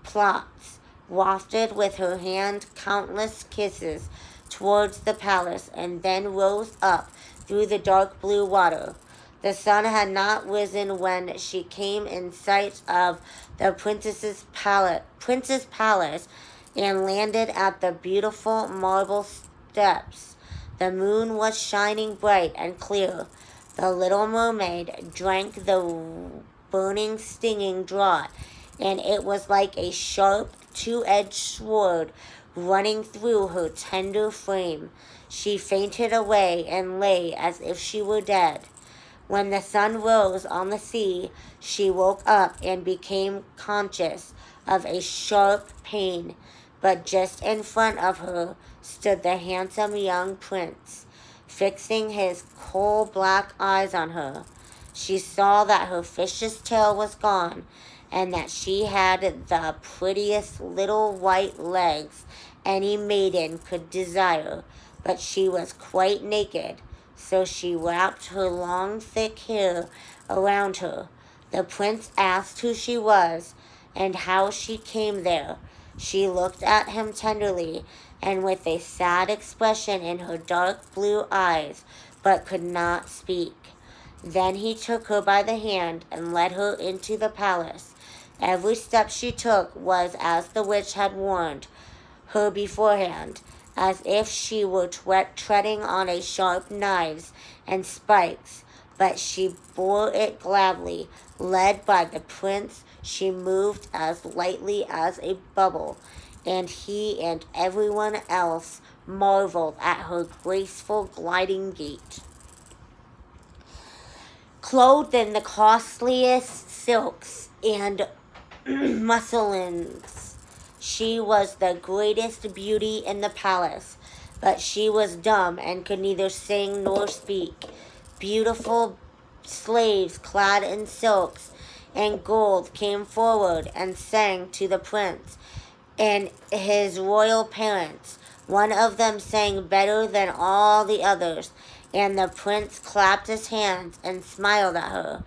plots, wafted with her hand countless kisses towards the palace, and then rose up through the dark blue water. The sun had not risen when she came in sight of the prince's palace and landed at the beautiful marble steps. The moon was shining bright and clear. The little mermaid drank the burning, stinging draught, and it was like a sharp, two-edged sword running through her tender frame. She fainted away and lay as if she were dead. When the sun rose on the sea, she woke up and became conscious of a sharp pain, but just in front of her stood the handsome young prince, fixing his coal-black eyes on her. She saw that her fish's tail was gone, and that she had the prettiest little white legs any maiden could desire, but she was quite naked. So she wrapped her long, thick hair around her. The prince asked who she was and how she came there. She looked at him tenderly and with a sad expression in her dark blue eyes, but could not speak. Then he took her by the hand and led her into the palace. Every step she took was as the witch had warned her beforehand, as if she were treading on a sharp knives and spikes, but she bore it gladly. Led by the prince, she moved as lightly as a bubble, and he and everyone else marveled at her graceful gliding gait. Clothed in the costliest silks and muslins, she was the greatest beauty in the palace, but she was dumb and could neither sing nor speak. Beautiful slaves clad in silks and gold came forward and sang to the prince and his royal parents. One of them sang better than all the others, and the prince clapped his hands and smiled at her.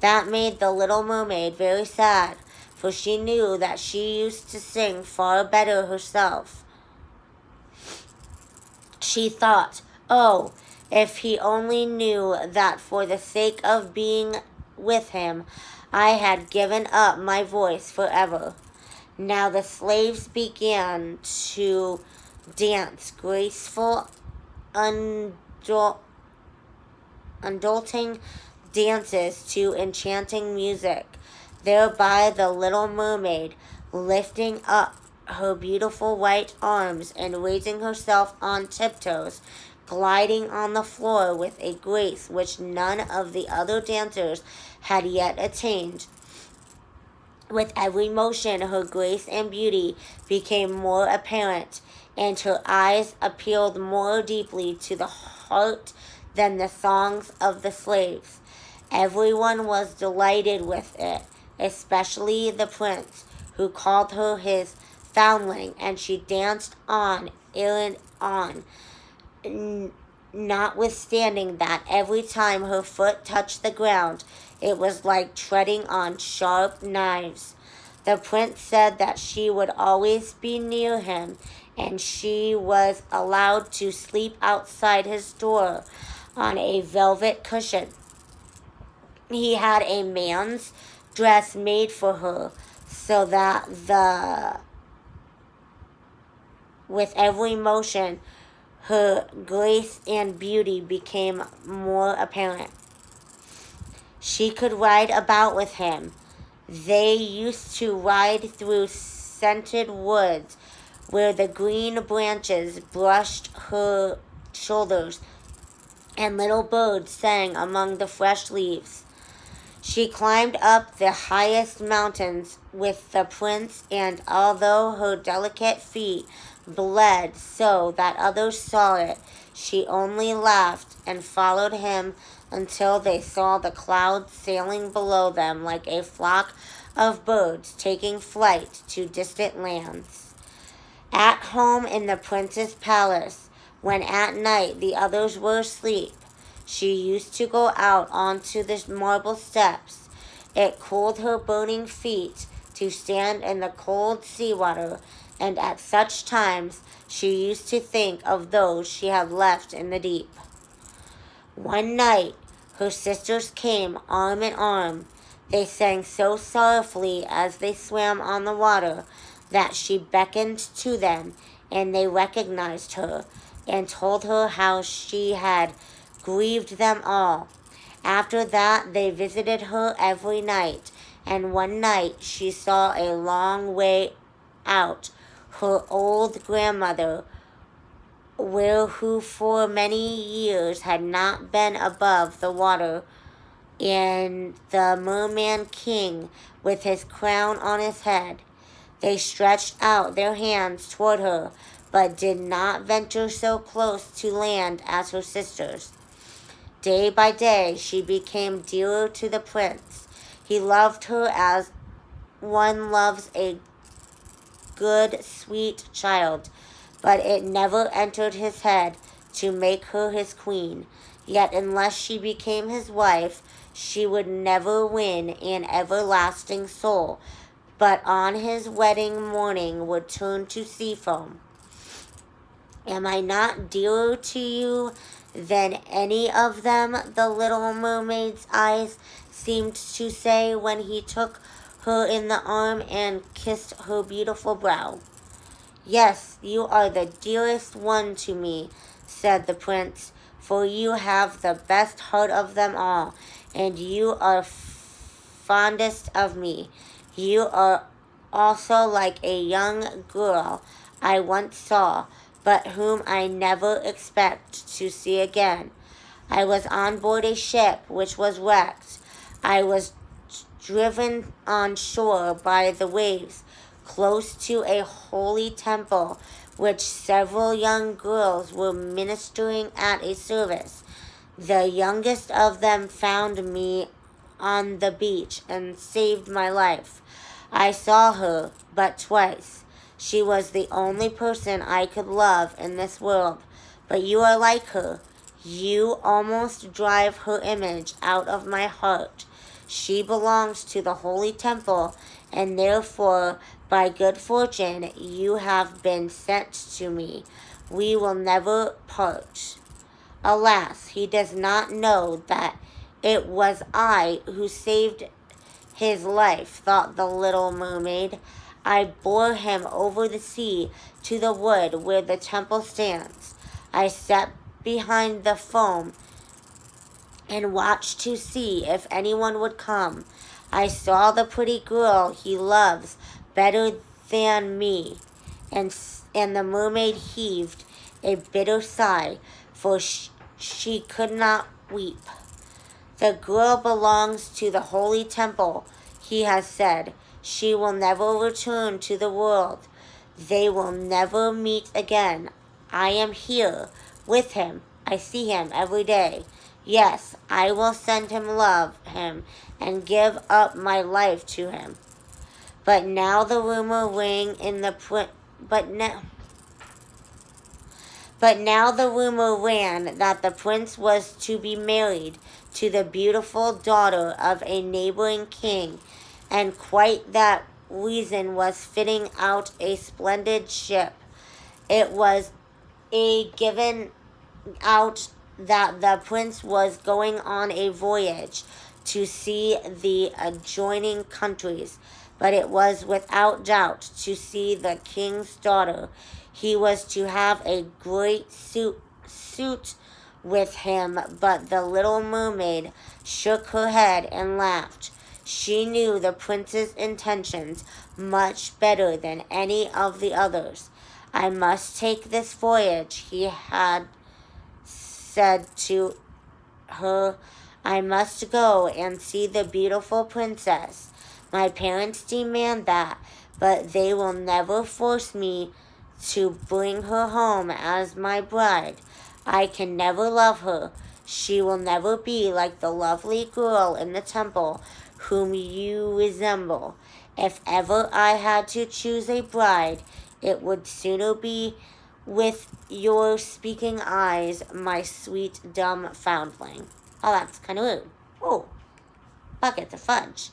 That made the little mermaid very sad, for she knew that she used to sing far better herself. She thought, oh, if he only knew that for the sake of being with him, I had given up my voice forever. Now the slaves began to dance graceful, undulating dances to enchanting music. Thereby the little mermaid, lifting up her beautiful white arms and raising herself on tiptoes, gliding on the floor with a grace which none of the other dancers had yet attained. With every motion her grace and beauty became more apparent, and her eyes appealed more deeply to the heart than the songs of the slaves. Everyone was delighted with it, especially the prince, who called her his foundling, and she danced on and on, notwithstanding that every time her foot touched the ground, it was like treading on sharp knives. The prince said that she would always be near him, and she was allowed to sleep outside his door on a velvet cushion. He had a man's dress made for her, so that with every motion her grace and beauty became more apparent. She could ride about with him. They used to ride through scented woods where the green branches brushed her shoulders and little birds sang among the fresh leaves. She climbed up the highest mountains with the prince, and although her delicate feet bled so that others saw it, she only laughed and followed him until they saw the clouds sailing below them like a flock of birds taking flight to distant lands. At home in the prince's palace, when at night the others were asleep, she used to go out onto the marble steps. It cooled her burning feet to stand in the cold seawater, and at such times she used to think of those she had left in the deep. One night her sisters came arm in arm. They sang so sorrowfully as they swam on the water that she beckoned to them, and they recognized her and told her how she had grieved them all. After that they visited her every night, and one night she saw a long way out her old grandmother, who for many years had not been above the water, and the merman king with his crown on his head. They stretched out their hands toward her, but did not venture so close to land as her sisters. Day by day she became dearer to the prince. He loved her as one loves a good, sweet child, but it never entered his head to make her his queen. Yet unless she became his wife, she would never win an everlasting soul, but on his wedding morning would turn to seafoam. Am I not dearer to you than any of them? The little mermaid's eyes seemed to say when he took her in the arm and kissed her beautiful brow. Yes, you are the dearest one to me, said the prince, for you have the best heart of them all, and you are fondest of me. You are also like a young girl I once saw, but whom I never expect to see again. I was on board a ship which was wrecked. I was driven on shore by the waves, close to a holy temple, which several young girls were ministering at a service. The youngest of them found me on the beach and saved my life. I saw her but twice. She was the only person I could love in this world, but you are like her. You almost drive her image out of my heart. She belongs to the holy temple, and therefore, by good fortune, you have been sent to me. We will never part. Alas, he does not know that it was I who saved his life, thought the little mermaid. I bore him over the sea to the wood where the temple stands. I sat behind the foam and watched to see if anyone would come. I saw the pretty girl he loves better than me, and the mermaid heaved a bitter sigh, for she could not weep. The girl belongs to the holy temple, he has said. She will never return to the world. They will never meet again. I am here with him. I see him every day. Yes, I will send him love him and give up my life to him. But now the rumor rang in the But now the rumor ran that the prince was to be married to the beautiful daughter of a neighboring king, and quite that reason was fitting out a splendid ship. It was a given out that the prince was going on a voyage to see the adjoining countries, but it was without doubt to see the king's daughter. He was to have a great suit with him, but the little mermaid shook her head and laughed. She knew the prince's intentions much better than any of the others. I must take this voyage, he had said to her. I must go and see the beautiful princess. My parents demand that, but they will never force me to bring her home as my bride. I can never love her. She will never be like the lovely girl in the temple whom you resemble. If ever I had to choose a bride, it would sooner be with your speaking eyes, my sweet dumb foundling. Oh, that's kind of rude. Oh, buckets of fudge.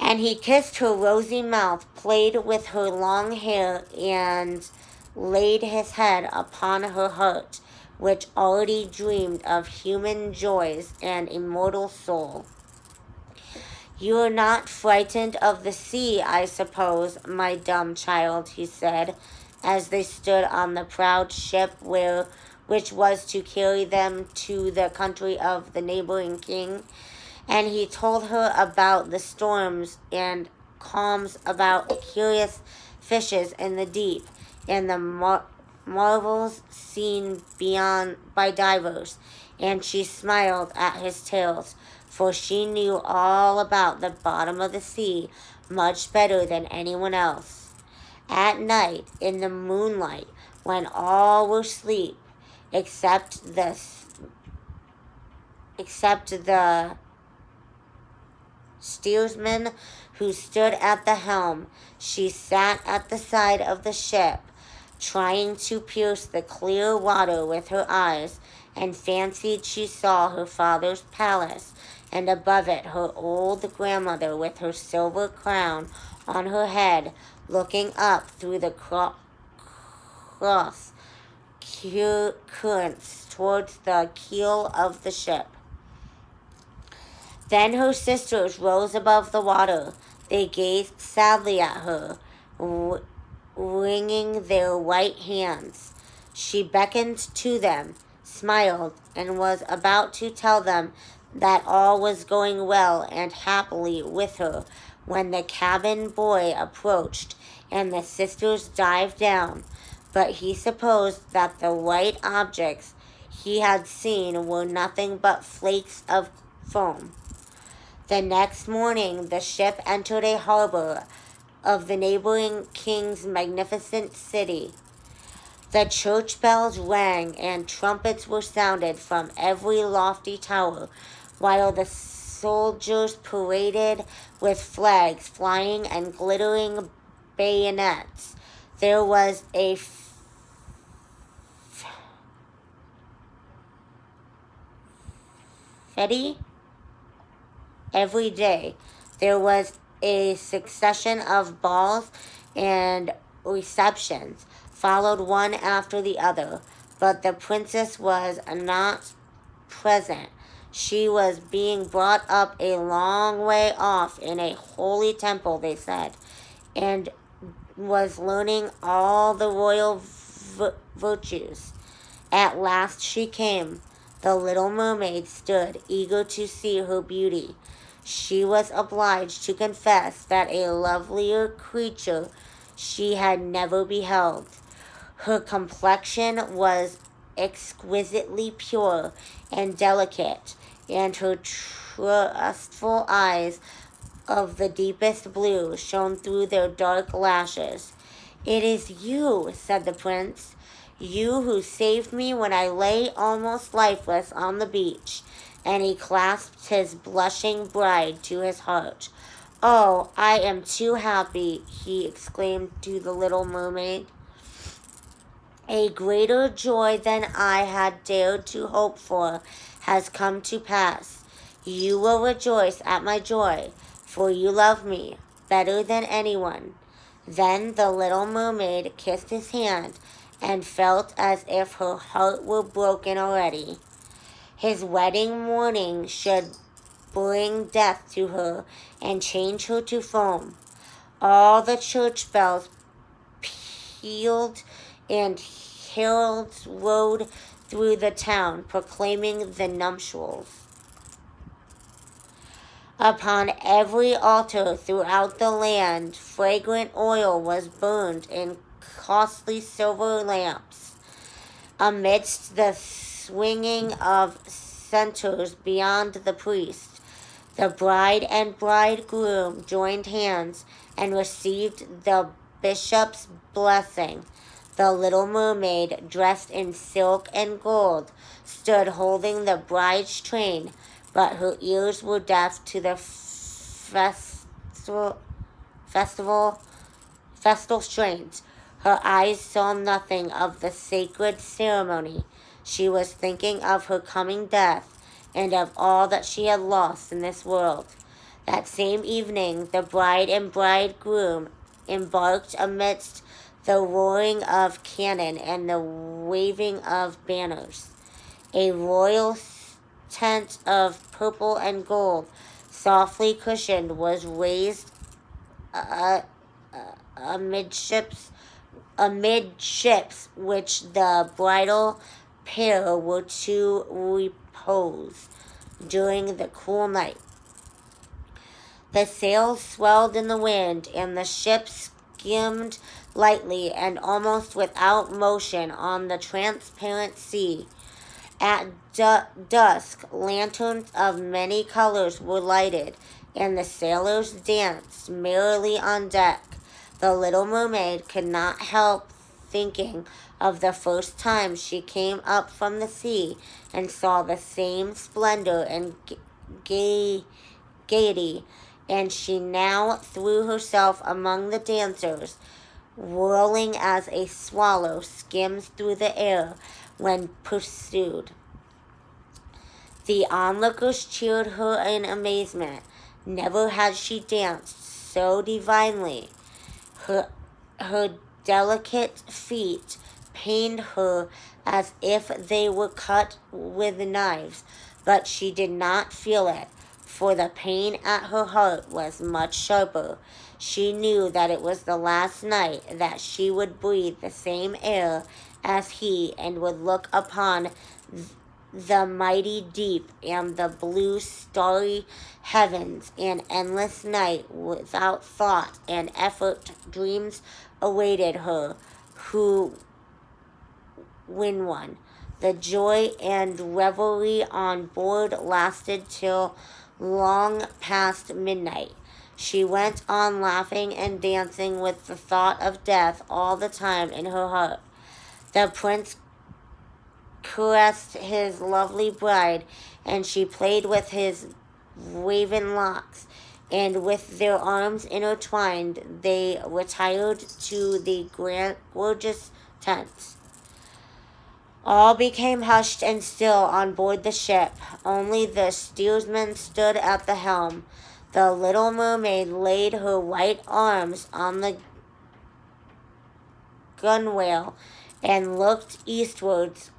And he kissed her rosy mouth, played with her long hair, and laid his head upon her heart, which already dreamed of human joys and immortal soul. You are not frightened of the sea, I suppose, my dumb child, he said, as they stood on the proud ship which was to carry them to the country of the neighboring king. And he told her about the storms and calms, about curious fishes in the deep, and the marvels seen beyond by divers. And she smiled at his tales, for she knew all about the bottom of the sea much better than anyone else. At night, in the moonlight, when all were asleep, except the steersman who stood at the helm, she sat at the side of the ship, trying to pierce the clear water with her eyes, and fancied she saw her father's palace, and above it her old grandmother with her silver crown on her head, looking up through the cross currents towards the keel of the ship. Then her sisters rose above the water. They gazed sadly at her, wringing their white hands. She beckoned to them, smiled, and was about to tell them that all was going well and happily with her, when the cabin boy approached, and the sisters dived down. But he supposed that the white objects he had seen were nothing but flakes of foam. The next morning the ship entered a harbor of the neighboring king's magnificent city. The church bells rang and trumpets were sounded from every lofty tower, while the soldiers paraded with flags flying and glittering bayonets. There was a fete every day. There was a succession of balls and receptions, followed one after the other, but the princess was not present. She was being brought up a long way off in a holy temple, they said, and was learning all the royal virtues. At last she came. The little mermaid stood, eager to see her beauty. She was obliged to confess that a lovelier creature she had never beheld. Her complexion was exquisitely pure and delicate, and her trustful eyes of the deepest blue shone through their dark lashes. "It is you," said the prince, "you who saved me when I lay almost lifeless on the beach." And he clasped his blushing bride to his heart. "Oh, I am too happy," he exclaimed to the little mermaid. A greater joy than I had dared to hope for has come to pass. You will rejoice at my joy, for you love me better than anyone." Then the little mermaid kissed his hand and felt as if her heart were broken already. His wedding morning should bring death to her and change her to foam. All the church bells pealed and heralds rode through the town proclaiming the nuptials. Upon every altar throughout the land, fragrant oil was burned in costly silver lamps. Amidst the swinging of censers beyond the priest, the bride and bridegroom joined hands and received the bishop's blessing. The little mermaid, dressed in silk and gold, stood holding the bride's train, but her ears were deaf to the festal strains. Her eyes saw nothing of the sacred ceremony. She was thinking of her coming death and of all that she had lost in this world. That same evening, the bride and bridegroom embarked amidst the roaring of cannon and the waving of banners. A royal tent of purple and gold, softly cushioned, was raised amidships, which the bridal pair were to repose during the cool night. The sails swelled in the wind, and the ship skimmed lightly and almost without motion on the transparent sea. At dusk, lanterns of many colors were lighted, and the sailors danced merrily on deck. The little mermaid could not help thinking of the first time she came up from the sea and saw the same splendor and gaiety, and she now threw herself among the dancers, whirling as a swallow skims through the air when pursued. The onlookers cheered her in amazement. Never had she danced so divinely. Her delicate feet pained her as if they were cut with knives, but she did not feel it, for the pain at her heart was much sharper. She knew that it was the last night that she would breathe the same air as he, and would look upon the mighty deep and the blue starry heavens and endless night without thought and effort. Dreams awaited her who win one. The joy and revelry on board lasted till long past midnight. She went on laughing and dancing with the thought of death all the time in her heart. The prince caressed his lovely bride, and she played with his raven locks, and with their arms intertwined they retired to the gorgeous tents. All became hushed and still on board the ship. Only the steersman stood at the helm. The little mermaid laid her white arms on the gunwale and looked eastwards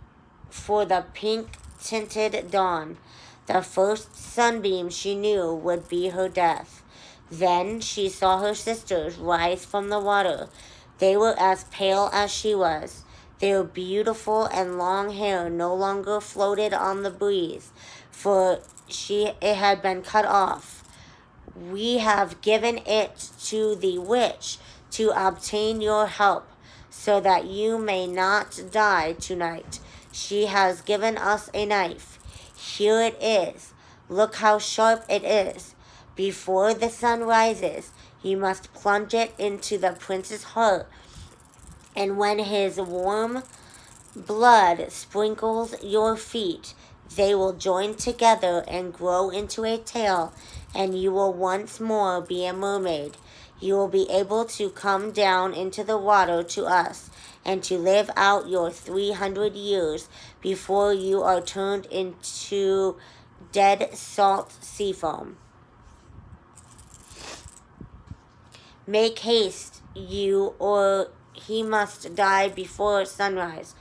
for the pink-tinted dawn. The first sunbeam she knew would be her death. Then she saw her sisters rise from the water. They were as pale as she was. Their beautiful and long hair no longer floated on the breeze, for it had been cut off. "We have given it to the witch to obtain your help, so that you may not die tonight. She has given us a knife. Here it is. Look how sharp it is. Before the sun rises, you must plunge it into the prince's heart, and when his warm blood sprinkles your feet, they will join together and grow into a tail and you will once more be a mermaid. You will be able to come down into the water to us and to live out your 300 years before you are turned into dead salt seafoam. Make haste, you, or he must die before sunrise.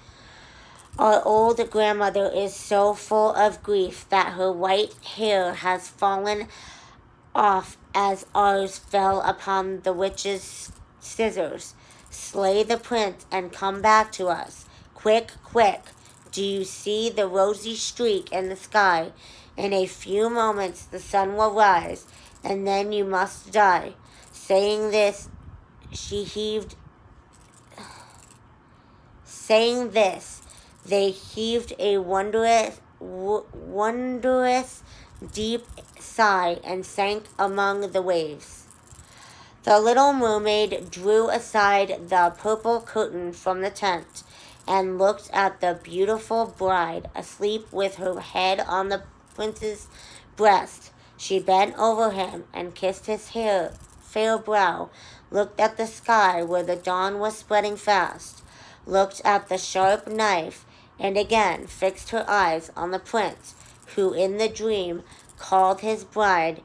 Our old grandmother is so full of grief that her white hair has fallen off as ours fell upon the witch's scissors. Slay the prince and come back to us. Quick, quick. Do you see the rosy streak in the sky? In a few moments the sun will rise, and then you must die. Saying this, they heaved a wondrous deep sigh and sank among the waves. The little mermaid drew aside the purple curtain from the tent and looked at the beautiful bride asleep with her head on the prince's breast. She bent over him and kissed his fair brow, looked at the sky where the dawn was spreading fast, looked at the sharp knife, and again fixed her eyes on the prince, who in the dream called his bride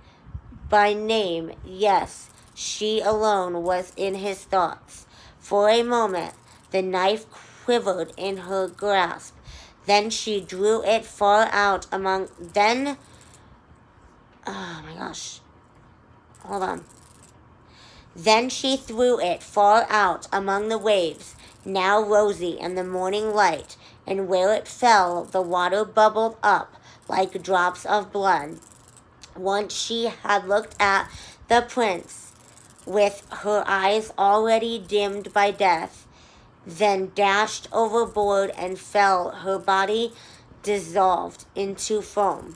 by name. Yes, she alone was in his thoughts. For a moment the knife quivered in her grasp. Then she drew it far out among Then she threw it far out among the waves, now rosy in the morning light, and where it fell the water bubbled up like drops of blood. Once she had looked at the prince with her eyes already dimmed by death, then dashed overboard and fell, her body dissolved into foam.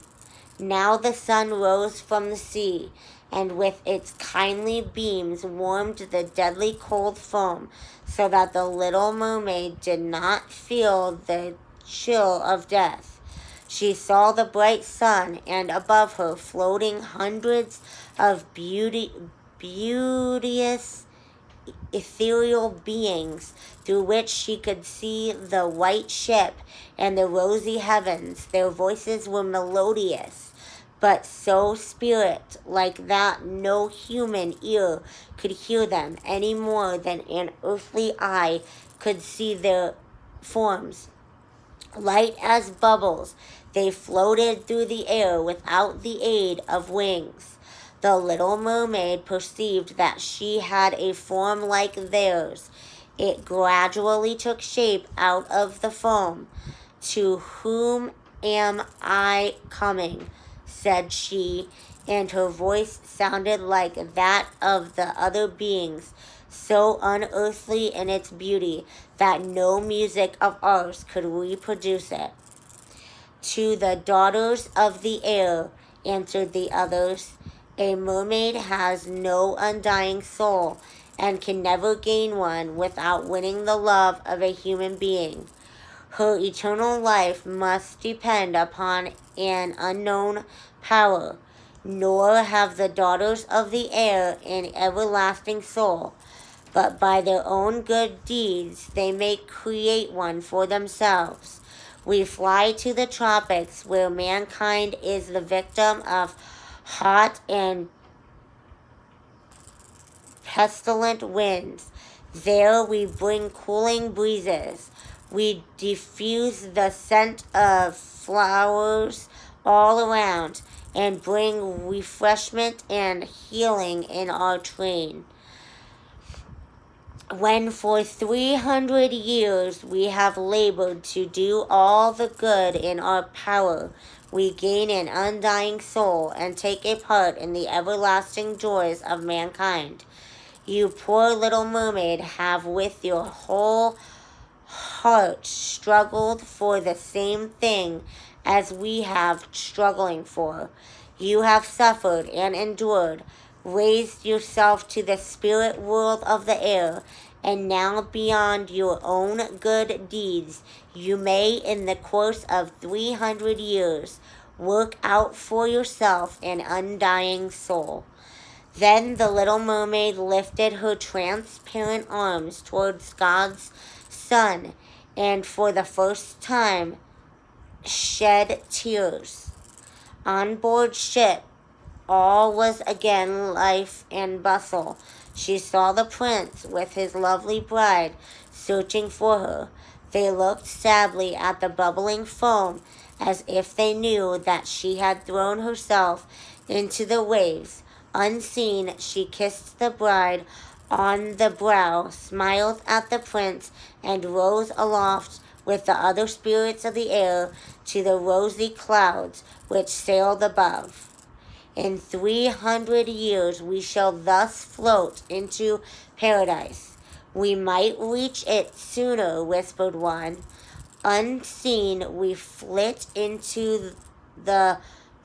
Now the sun rose from the sea, and with its kindly beams warmed the deadly cold foam, so that the little mermaid did not feel the chill of death. She saw the bright sun, and above her floating hundreds of beauteous ethereal beings, through which she could see the white ship and the rosy heavens. Their voices were melodious, but so spirit-like that no human ear could hear them any more than an earthly eye could see their forms. Light as bubbles, they floated through the air without the aid of wings. The little mermaid perceived that she had a form like theirs. It gradually took shape out of the foam. "To whom am I coming?" said she, and her voice sounded like that of the other beings, so unearthly in its beauty that no music of ours could reproduce it. "To the daughters of the air," answered the others. "A mermaid has no undying soul, and can never gain one without winning the love of a human being. Her eternal life must depend upon an unknown power, nor have the daughters of the air an everlasting soul, but by their own good deeds they may create one for themselves. We fly to the tropics, where mankind is the victim of hot and pestilent winds. There we bring cooling breezes. We diffuse the scent of flowers all around, and bring refreshment and healing in our train. When for 300 years we have labored to do all the good in our power, we gain an undying soul and take a part in the everlasting joys of mankind. You poor little mermaid have with your whole heart struggled for the same thing as we have struggling for. You have suffered and endured, raised yourself to the spirit world of the air, and now beyond your own good deeds, you may in the course of 300 years Work out for yourself an undying soul. Then the little mermaid lifted her transparent arms towards God's sun and for the first time shed tears. On board ship, all was again life and bustle. She saw the prince with his lovely bride searching for her. They looked sadly at the bubbling foam as if they knew that she had thrown herself into the waves. Unseen, she kissed the bride on the brow, smiled at the prince, and rose aloft with the other spirits of the air to the rosy clouds which sailed above. In 300 years we shall thus float into paradise. We might reach it sooner, whispered one. Unseen we flit into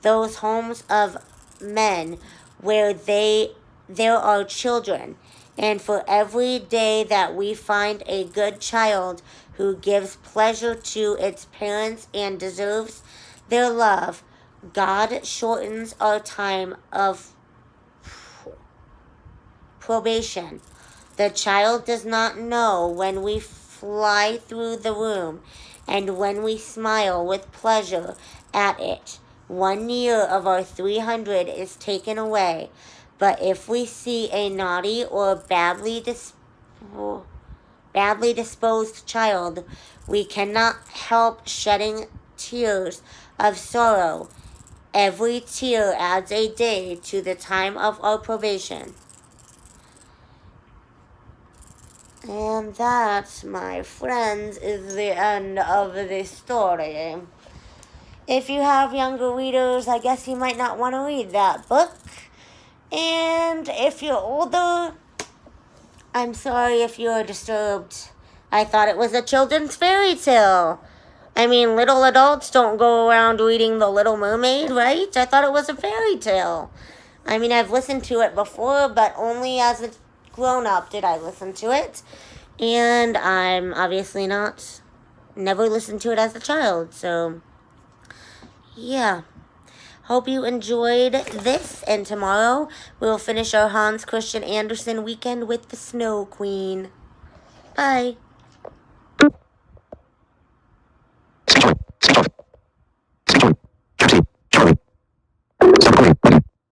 those homes of men where there are children, and for every day that we find a good child who gives pleasure to its parents and deserves their love, God shortens our time of probation. The child does not know when we fly through the room and when we smile with pleasure at it. 1 year of our 300 is taken away, but if we see a naughty or badly disposed child, we cannot help shedding tears of sorrow. Every tear adds a day to the time of our probation. And that, my friends, is the end of the story. If you have younger readers, I guess you might not want to read that book. And if you're older, I'm sorry if you're disturbed. I thought it was a children's fairy tale. I mean, little adults don't go around reading The Little Mermaid, right? I thought it was a fairy tale. I mean, I've listened to it before, but only as a grown-up did I listen to it. And I'm obviously never listened to it as a child, so yeah. Hope you enjoyed this, and tomorrow we'll finish our Hans Christian Andersen weekend with the Snow Queen. Bye.